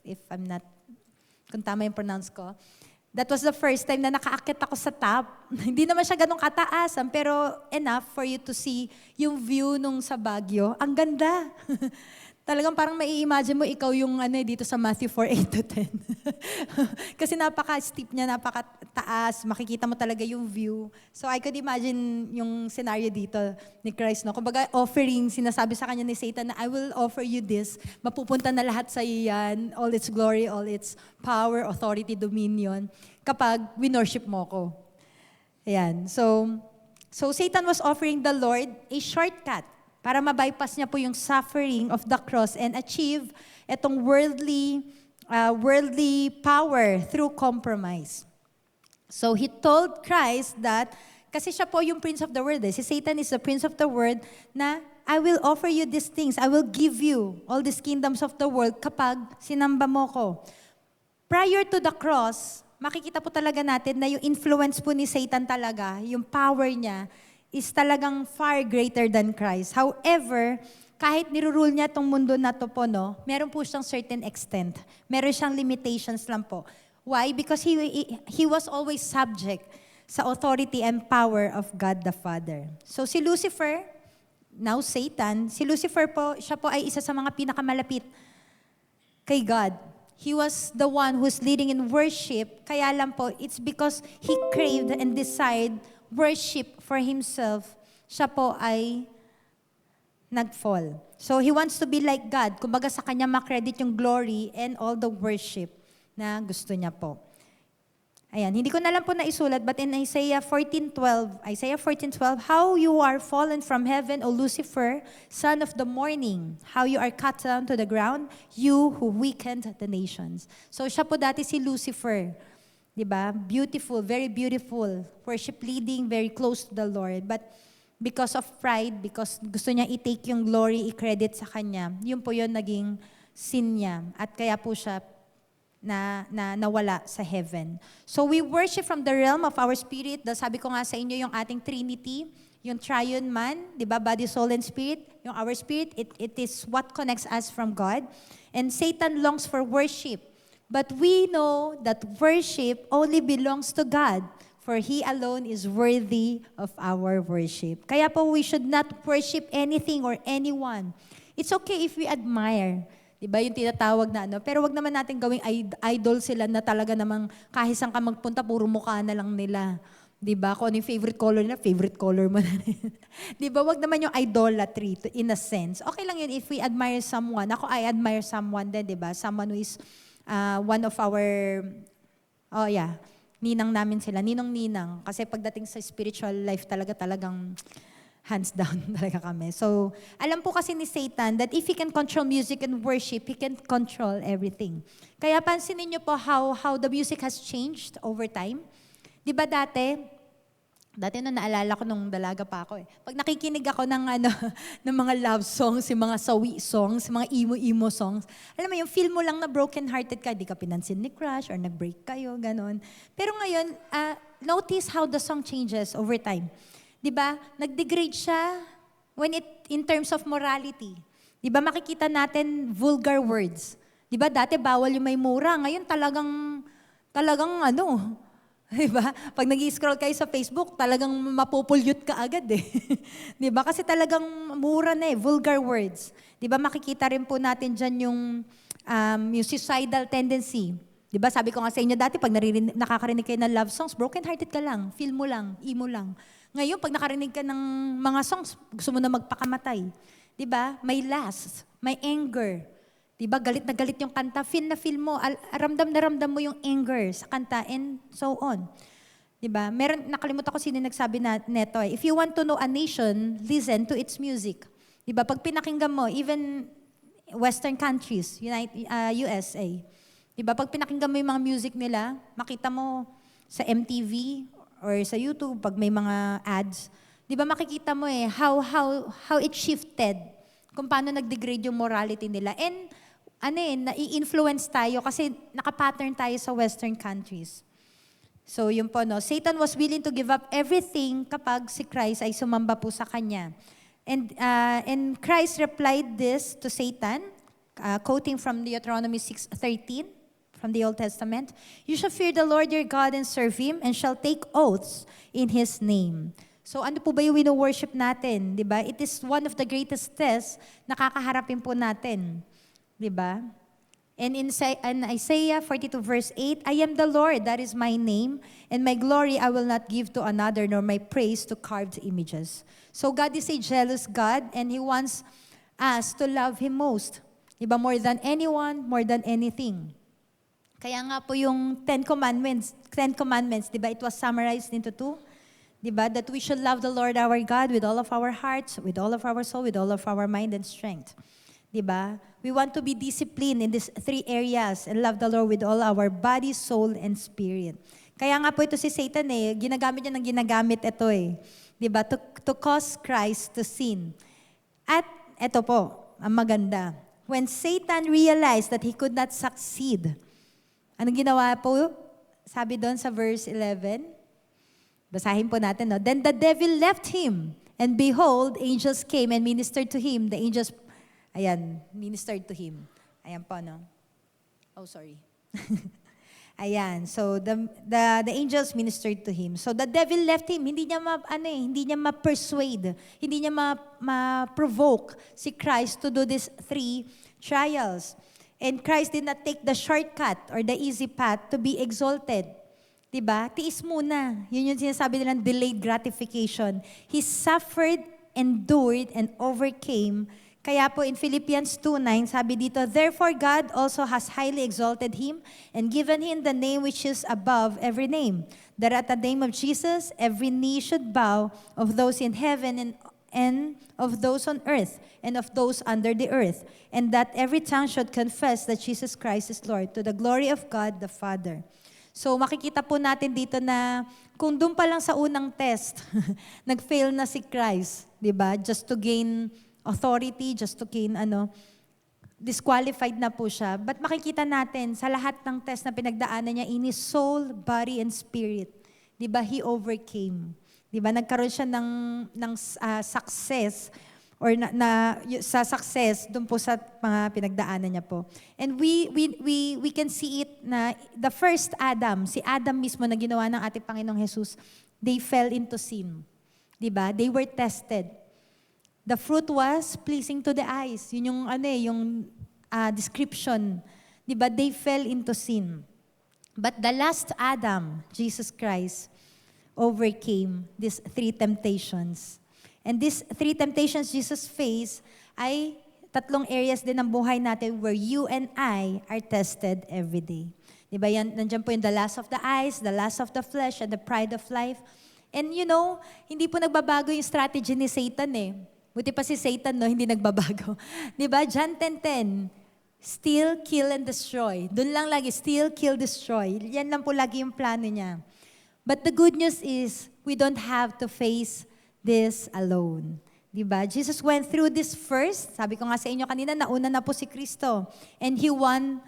if I'm not, kung tama yung pronounce ko. That was the first time na nakaakit ako sa top. Hindi naman siya ganun kataasan, pero enough for you to see yung view nung sa Baguio. Ang ganda. Talagang parang mai-imagine mo ikaw yung dito sa Matthew 4:8 to 10. Kasi napaka-steep niya, napaka-taas, makikita mo talaga yung view. So I could imagine yung scenario dito ni Christ. No? Kumbaga offering, sinasabi sa kanya ni Satan na I will offer you this. Mapupunta na lahat sa iyan, all its glory, all its power, authority, dominion, kapag winorship mo ko. Ayan. So Satan was offering the Lord a shortcut para ma-bypass niya po yung suffering of the cross and achieve itong worldly power through compromise. So he told Christ that, kasi siya po yung prince of the world. Si Satan is the prince of the world na, I will offer you these things. I will give you all these kingdoms of the world kapag sinamba mo ko. Prior to the cross, makikita po talaga natin na yung influence po ni Satan talaga, yung power niya, is talagang far greater than Christ. However, kahit nirurule niya itong mundo na to po, meron po siyang certain extent. Meron siyang limitations lang po. Why? Because he was always subject sa authority and power of God the Father. So si Lucifer, now Satan, si Lucifer po, siya po ay isa sa mga pinakamalapit kay God. He was the one who's leading in worship, kaya lang po, it's because he craved and desired worship for himself, siya po ay nag-fall. So he wants to be like God. Kumbaga sa kanya makredit yung glory and all the worship na gusto niya po. Ayan, hindi ko na lang po naisulat, but in Isaiah 14:12, how you are fallen from heaven, O Lucifer, son of the morning, how you are cut down to the ground, you who weakened the nations. So siya po dati si Lucifer. Diba? Beautiful, very beautiful. Worship leading, very close to the Lord. But because of pride, because gusto niya i-take yung glory, i-credit sa kanya, yun po yun naging sin niya. At kaya po siya nawala sa heaven. So we worship from the realm of our spirit. Sabi ko nga sa inyo yung ating Trinity, yung triune man, diba? Body, soul, and spirit. Yung our spirit, it is what connects us from God. And Satan longs for worship. But we know that worship only belongs to God. for He alone is worthy of our worship. Kaya po, we should not worship anything or anyone. It's okay if we admire. Diba yung tinatawag na ano? Pero wag naman natin gawing idol sila na talaga namang kahit saan ka magpunta, puro mukha na lang nila. Diba? Kung ano yung favorite color mo na. Diba? Wag naman yung idolatry in a sense. Okay lang yun if we admire someone. Ako, I admire someone din, diba? Someone who is one of our, ninang namin sila. Ninong-ninang. Kasi pagdating sa spiritual life talagang hands down talaga kami. So, alam po kasi ni Satan that if he can control music and worship, he can control everything. Kaya pansinin niyo po how the music has changed over time. Di ba dati nung naalala ko nung dalaga pa ako pag nakikinig ako ng ng mga love songs, yung mga sawi songs, mga emo songs, alam mo yung feel mo lang na broken hearted ka, di ka pinansin ni crush or nag-break kayo, ganon. Pero ngayon, notice how the song changes over time. Di ba? Nag-degrade siya in terms of morality. Di ba makikita natin vulgar words. Di ba dati bawal yung may mura, ngayon talagang di ba? Pag nag-scroll kayo sa Facebook, talagang mapopollute ka agad eh. Di ba? Kasi talagang mura na vulgar words. Di ba makikita rin po natin dyan yung suicidal tendency. Di ba? Sabi ko nga sa inyo dati, pag nakakarinig kayo ng love songs, broken-hearted ka lang, feel mo lang, emo lang. Ngayon, pag nakarinig ka ng mga songs, gusto mo na magpakamatay. Di ba? May lust, may anger. Di ba? Galit na galit yung kanta. Feel na feel mo. Ramdam na ramdam mo yung anger sa kanta and so on. Di ba? Nakalimutan ko sino nagsabi neto. If you want to know a nation, listen to its music. Di ba? Pag pinakinggan mo, even Western countries, USA. Di ba? Pag pinakinggan mo yung mga music nila, makita mo sa MTV, or sa YouTube, pag may mga ads, di ba makikita mo how it shifted, kung paano nag-degrade yung morality nila. And, nai-influence tayo kasi nakapattern tayo sa Western countries. So, yun po, no? Satan was willing to give up everything kapag si Christ ay sumamba po sa kanya. And Christ replied this to Satan, quoting from Deuteronomy 6:13, from the Old Testament, "You shall fear the Lord your God and serve Him, and shall take oaths in His name." So ano po ba yung wino-worship natin? Diba? It is one of the greatest tests na kakaharapin po natin. Diba? And in Isaiah 42 verse 8, "I am the Lord, that is my name, and my glory I will not give to another, nor my praise to carved images." So God is a jealous God, and He wants us to love Him most. Diba? More than anyone, more than anything. Kaya nga po yung Ten Commandments, di ba, it was summarized into 2. Di ba, that we should love the Lord our God with all of our hearts, with all of our soul, with all of our mind and strength. Di ba? We want to be disciplined in these 3 areas and love the Lord with all our body, soul, and spirit. Kaya nga po ito si Satan ginagamit niya ng ginagamit ito Di ba? To cause Christ to sin. At ito po, ang maganda. When Satan realized that he could not succeed, anong ginawa po? Sabi doon sa verse 11. Basahin po natin, no? "Then the devil left him, and behold, angels came and ministered to him." The angels, ministered to him. Ayan po, no? Oh, sorry. Ayan, so the angels ministered to him. So the devil left him. Hindi niya ma-persuade, hindi niya ma-provoke si Christ to do these 3 trials. And Christ did not take the shortcut or the easy path to be exalted. Diba? Tiis muna. Yun yung sinasabi nilang delayed gratification. He suffered, endured, and overcame. Kaya po in Philippians 2:9, sabi dito, "Therefore God also has highly exalted Him and given Him the name which is above every name, that at the name of Jesus every knee should bow, of those in heaven and of those on earth, and of those under the earth, and that every tongue should confess that Jesus Christ is Lord, to the glory of God the Father." So makikita po natin dito na kung doon pa lang sa unang test, nag-fail na si Christ, di ba? Just to gain authority, just to gain disqualified na po siya. But makikita natin sa lahat ng test na pinagdaanan niya in his soul, body, and spirit, di ba? He overcame. Di ba? Nagkaroon siya ng success or sa success doon po sa mga pinagdaanan niya po. And we can see it na the first Adam, si Adam mismo na ginawa ng ating Panginoong Jesus, they fell into sin. Diba? They were tested. The fruit was pleasing to the eyes. Yun yung description. Diba? They fell into sin. But the last Adam, Jesus Christ, overcame these 3 temptations. And these 3 temptations Jesus faced ay 3 areas din ng buhay natin where you and I are tested every day. Diba yan, nandiyan po yung the lust of the eyes, the lust of the flesh, and the pride of life. And you know, hindi po nagbabago yung strategy ni Satan eh. Buti pa si Satan, no, hindi nagbabago. Diba? John 10:10, steal, kill, and destroy. Doon lang lagi, steal, kill, destroy. Yan lang po lagi yung plano niya. But the good news is, we don't have to face this alone. Diba? Jesus went through this first. Sabi ko nga sa inyo kanina, nauna na po si Kristo. And He won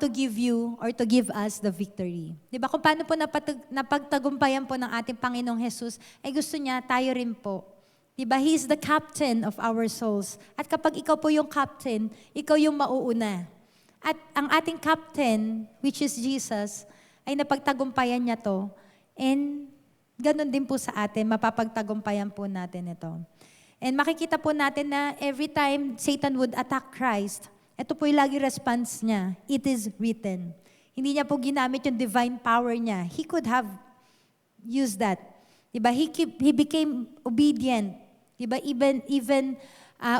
to give you or to give us the victory. Diba? Kung paano po napagtagumpayan po ng ating Panginoong Jesus, ay gusto niya tayo rin po. Diba? He is the captain of our souls. At kapag ikaw po yung captain, ikaw yung mauuna. At ang ating captain, which is Jesus, ay napagtagumpayan niya to. And ganun din po sa atin, mapapagtagumpayan po natin ito. And makikita po natin na every time Satan would attack Christ, ito po yung lagi response niya, it is written. Hindi niya po ginamit yung divine power niya. He could have used that. Diba? He became obedient. Diba? Even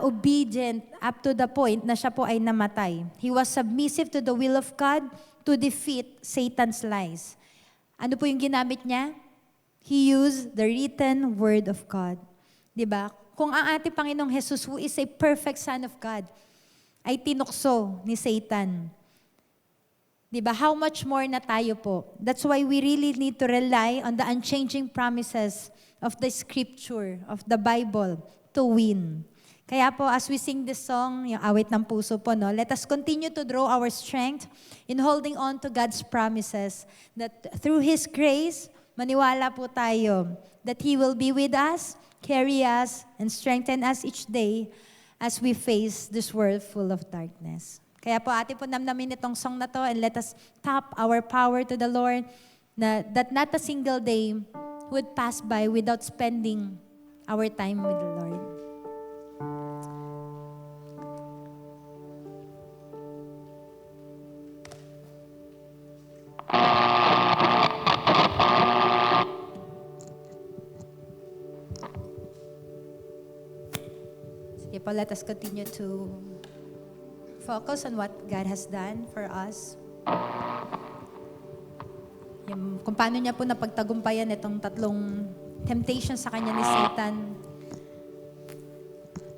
obedient up to the point na siya po ay namatay. He was submissive to the will of God to defeat Satan's lies. Ano po yung ginamit niya? He used the written word of God. Diba? Kung ang ating Panginoong Jesus, who is a perfect Son of God, ay tinukso ni Satan. Diba? How much more na tayo po? That's why we really need to rely on the unchanging promises of the Scripture, of the Bible, to win. Kaya po, as we sing this song, yung awit ng puso po, no, let us continue to draw our strength in holding on to God's promises that through His grace, maniwala po tayo that He will be with us, carry us, and strengthen us each day as we face this world full of darkness. Kaya po atin po namnamin itong song na to and let us tap our power to the Lord that not a single day would pass by without spending our time with the Lord. Sige po, let us continue to focus on what God has done for us. Kung paano niya po napagtagumpayan itong 3 temptations sa kanya ni Satan.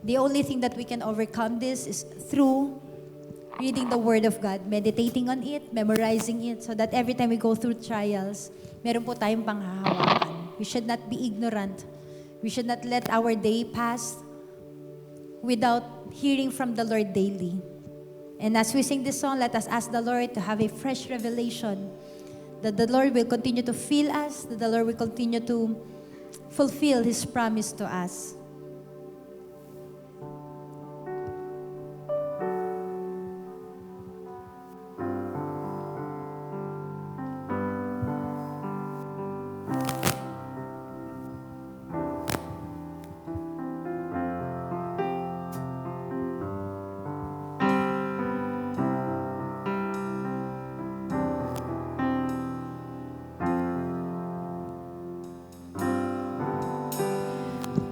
The only thing that we can overcome this is through reading the Word of God, meditating on it, memorizing it, so that every time we go through trials, meron po tayong panghahawakan. We should not be ignorant. We should not let our day pass without hearing from the Lord daily. And as we sing this song, let us ask the Lord to have a fresh revelation that the Lord will continue to fill us, that the Lord will continue to fulfill His promise to us.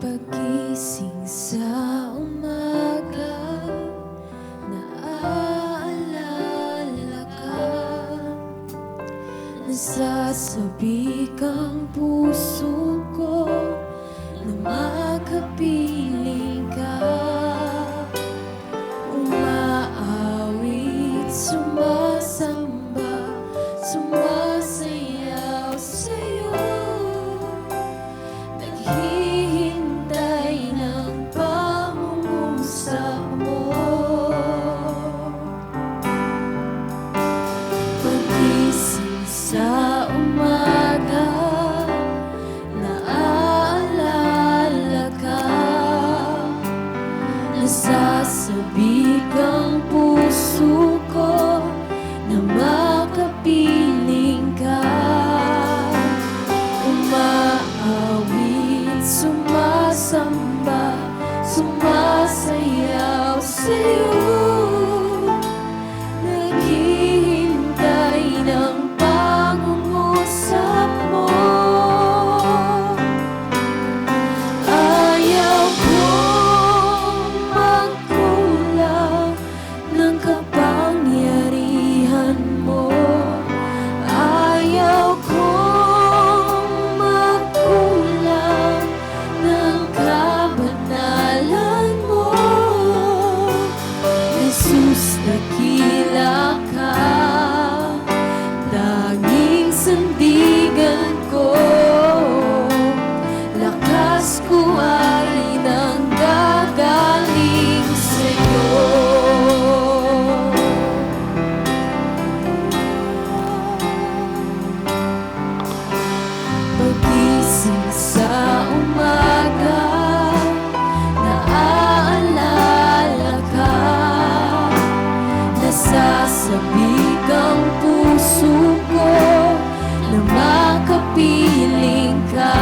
Pagising sa umaga, naaalala ka. Nasasabik ang puso ko na makapiling ka. Umaawit, sumasamba, sumasayaw sa'yo. Naghihintay ng pangungusap mo. Pagising sa umaga, Nasasabik ang puso ko na makapiling ka. Umaawit, sumasamba, sumasayaw sa'yo. Naghihintay ng pangungusap mo. Ayaw kong magkulang ng kapangyarihan mo. Ayaw kong magkulang ng kabanalan mo. Jesus, dakila ka, tanging sandigan ko. Lakas ko ay nanggagaling sa'yo. Pagising sa umaga, naaalala ka. Nasasabik ang puso ko na makapiling ka.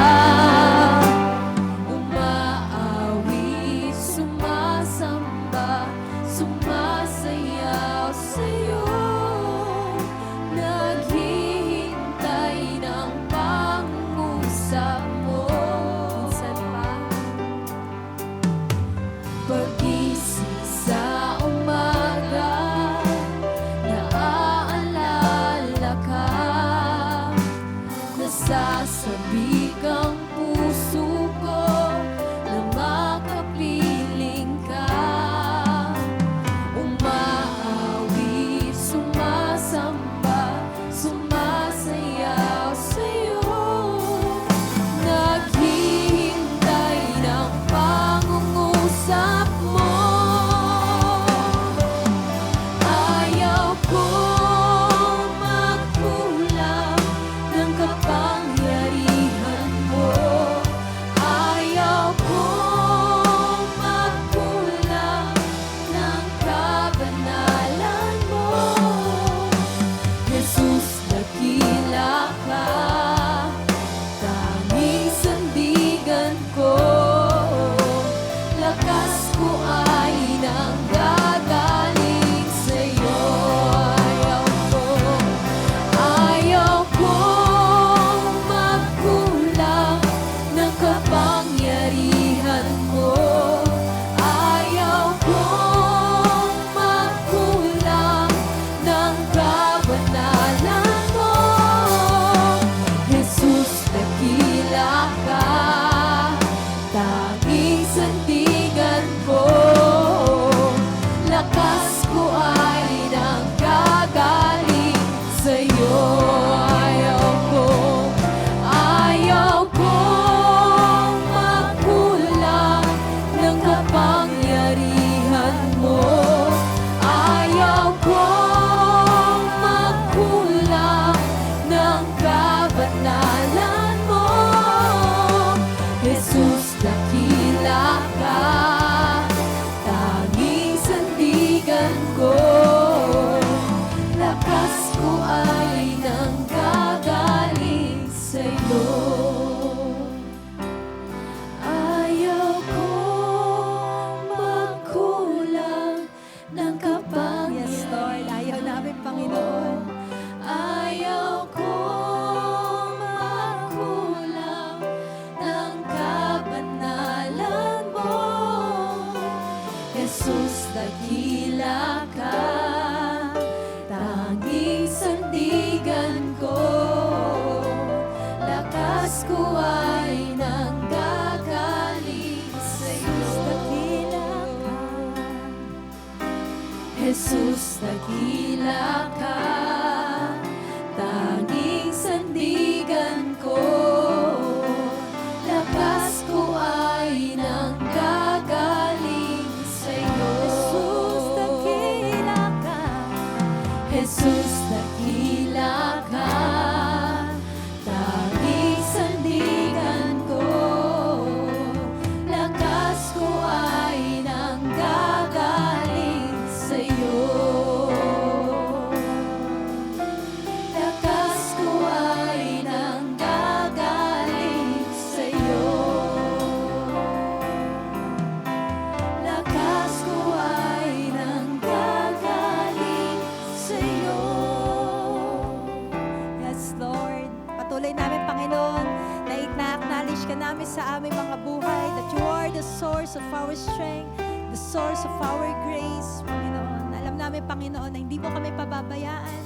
Umaawit, sumasamba, sumasayaw sa'yo. Naghihintay ng pangungusap mo. Minsan pa, pagising sa umaga, naaalala ka. Nasasabik ang puso ko na makapiling ka. Umaawit, sumasamba, sumasayaw sa'yo. Naghihintay ng pangungusap mo. Ayaw kong magkulang ng kapangyarihan mo. Ayaw kong magkulang ng kabanalan mo. Jesus, dakila ka, tanging sandigan ko. Lakas ko ay nanggagaling sa'yo. Ayaw kong magkulang ng kapangyarihan mo. Ayaw kong magkulang ng kabanalan mo. Jesus, dakila ka, tanging sandigan ko. Lakas ko ay nanggagaling sa'yo. Ayaw kong magkulang ng kapangyarihan mo. Ayaw kong magkulang ng kabanalan mo. Jesus, dakila ka, tanging sandigan ko. Lakas ko ay nanggagaling sa'yo. Ayaw kong magkulang ng Yes, Lord. kapangyarihan Ayaw namin, Panginoon. Ayaw kong magkulang ng kabanalan mo. Jesus, dakila ka, tanging sandigan ko. Lakas ko ay nanggagaling sa'yo. Jesus, dakila ka, tanging sandigan ko. Lakas ko ay nanggagaling sa'yo. Jesus, dakila ka. Jesus, dakila ka, tanging sandigan ko. Lakas ko ay nanggagaling source of our strength, the source of our grace, Panginoon. Alam namin, Panginoon, na hindi mo kami pababayaan,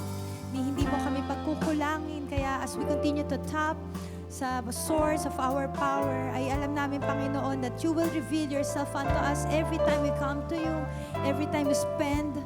hindi mo kami pagkukulangin. Kaya as we continue to tap sa source of our power, ay alam namin, Panginoon, that you will reveal yourself unto us every time we come to you, every time we spend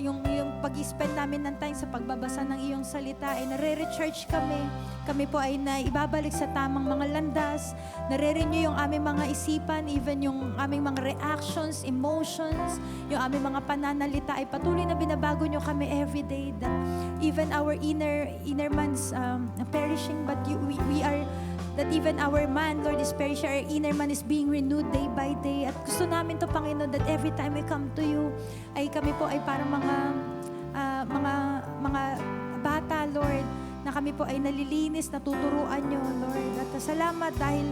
yung pag-spend namin ng time sa pagbabasa ng iyong salita, ay nare-recharge kami. Kami po ay naibabalik sa tamang mga landas, nare-renew yung aming mga isipan, even yung aming mga reactions, emotions, yung aming mga pananalita, ay patuloy na binabago nyo kami every day. That even our inner man's perishing, but we are, that even our man, Lord, is perishing, our inner man is being renewed day by day. At gusto namin to, Panginoon, that every time we come to you, ay kami po ay parang mga bata, Lord, na kami po ay nalilinis, natuturuan nyo, Lord. At salamat dahil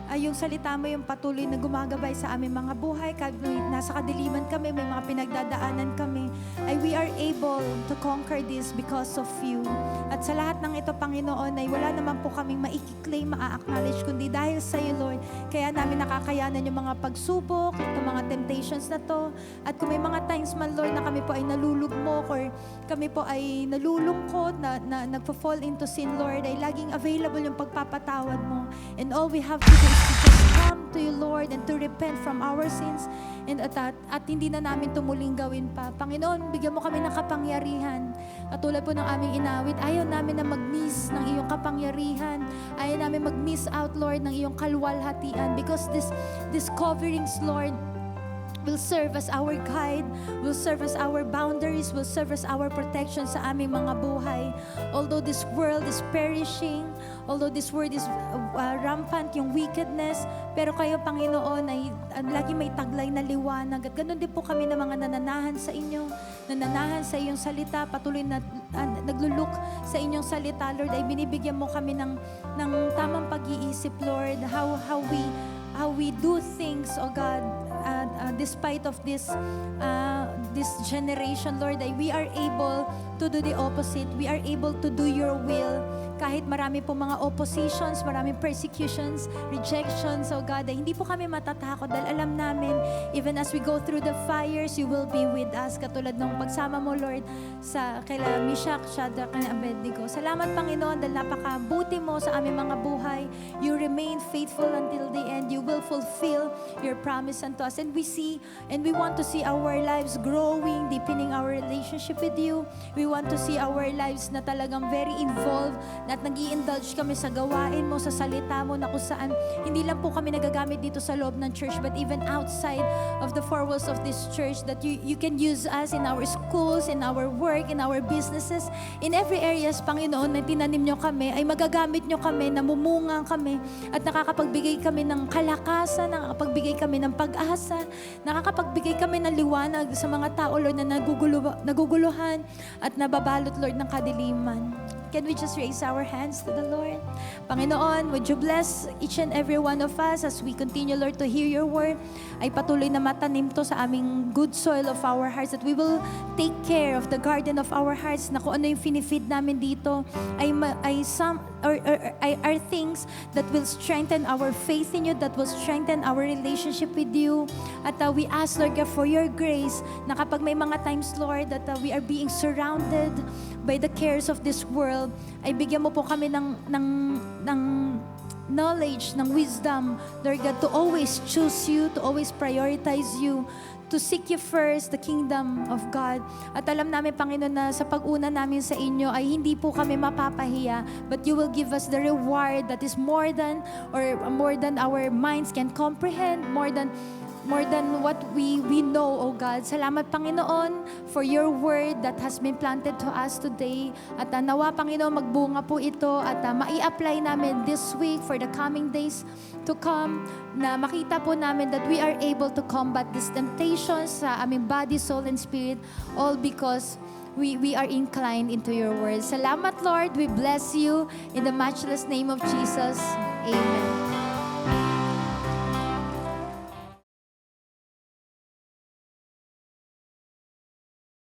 yung salita mo yung patuloy na gumagabay sa aming mga buhay. Kahit nasa kadiliman kami, may mga pinagdadaanan kami, ay we are able to conquer this because of you. At sa lahat ng ito, Panginoon, ay wala naman po kaming maikiklaim, maa-acknowledge, kundi dahil sa iyo, Lord. Kaya namin nakakayanan yung mga pagsubok, yung mga temptations na to. At kung may mga times man, Lord, na kami po ay nalulugmok or kami po ay nalulungkot, na nagpo-fall into sin, Lord, ay laging available yung pagpapatawad mo. And all we have to do is to just come to you, Lord, and to repent from our sins. And at hindi na namin tumuling gawin pa. Panginoon, bigyan mo kami ng kapangyarihan. Katulad po ng aming inawit, ayaw namin na mag-miss ng iyong kapangyarihan. Ayaw namin mag-miss out, Lord, ng iyong kalwalhatian. Because this coverings, Lord, will serve as our guide, will serve as our boundaries, will serve as our protection sa aming mga buhay. Although this world is perishing, although this world is rampant, yung wickedness, pero kayo, Panginoon, ay lagi may taglay na liwanag. At ganun din po kami na mga nananahan sa inyo, nananahan sa iyong salita, patuloy na nagluluk sa inyong salita, Lord, ay binibigyan mo kami ng tamang pag-iisip, Lord, how we do things, oh God, despite of this generation, Lord, that we are able to do the opposite. We are able to do your will. Kahit marami po mga oppositions, maraming persecutions, rejections, oh God, ay hindi po kami matatakot dahil alam namin, even as we go through the fires, you will be with us. Katulad ng pagsama mo, Lord, sa kaila Meshach, Shadrach, and Abednego. Salamat, Panginoon, dahil napakabuti mo sa aming mga buhay. You remain faithful until the end. You will fulfill your promise unto us. And we see, and we want to see our lives growing, deepening our relationship with you. We want to see our lives na talagang very involved, na at nag-i-indulge kami sa gawain mo, sa salita mo, na kung saan hindi lang po kami nagagamit dito sa loob ng church, but even outside of the four walls of this church, that you can use us in our schools, in our work, in our businesses, in every areas, Panginoon, na tinanim nyo kami, ay magagamit nyo kami, namumunga kami, at nakakapagbigay kami ng kalakasan, nakakapagbigay kami ng pag-asa, nakakapagbigay kami ng liwanag sa mga tao, Lord, na naguguluhan at nababalot, Lord, ng kadiliman. Can we just raise our hands to the Lord? Panginoon, would you bless each and every one of us as we continue, Lord, to hear your word? Ay patuloy na matanim to sa aming good soil of our hearts, that we will take care of the garden of our hearts, na kung ano yung finifeed namin dito are things that will strengthen our faith in you, that will strengthen our relationship with you. At we ask, Lord God, for your grace, na kapag may mga times, Lord, that we are being surrounded by the cares of this world, ay bigyan mo po kami ng knowledge, ng wisdom, Lord God, to always choose you, to always prioritize you, to seek you first, the kingdom of God. At alam namin, Panginoon, na sa pag-una namin sa inyo ay hindi po kami mapapahiya, but you will give us the reward that is more than our minds can comprehend, more than what we know, oh God. Salamat, Panginoon, for your word that has been planted to us today. At nawa, Panginoon, magbunga po ito at mai-apply namin this week for the coming days to come, na makita po namin that we are able to combat these temptations sa aming body, soul, and spirit, all because we are inclined into your word. Salamat, Lord. We bless you in the matchless name of Jesus. Amen.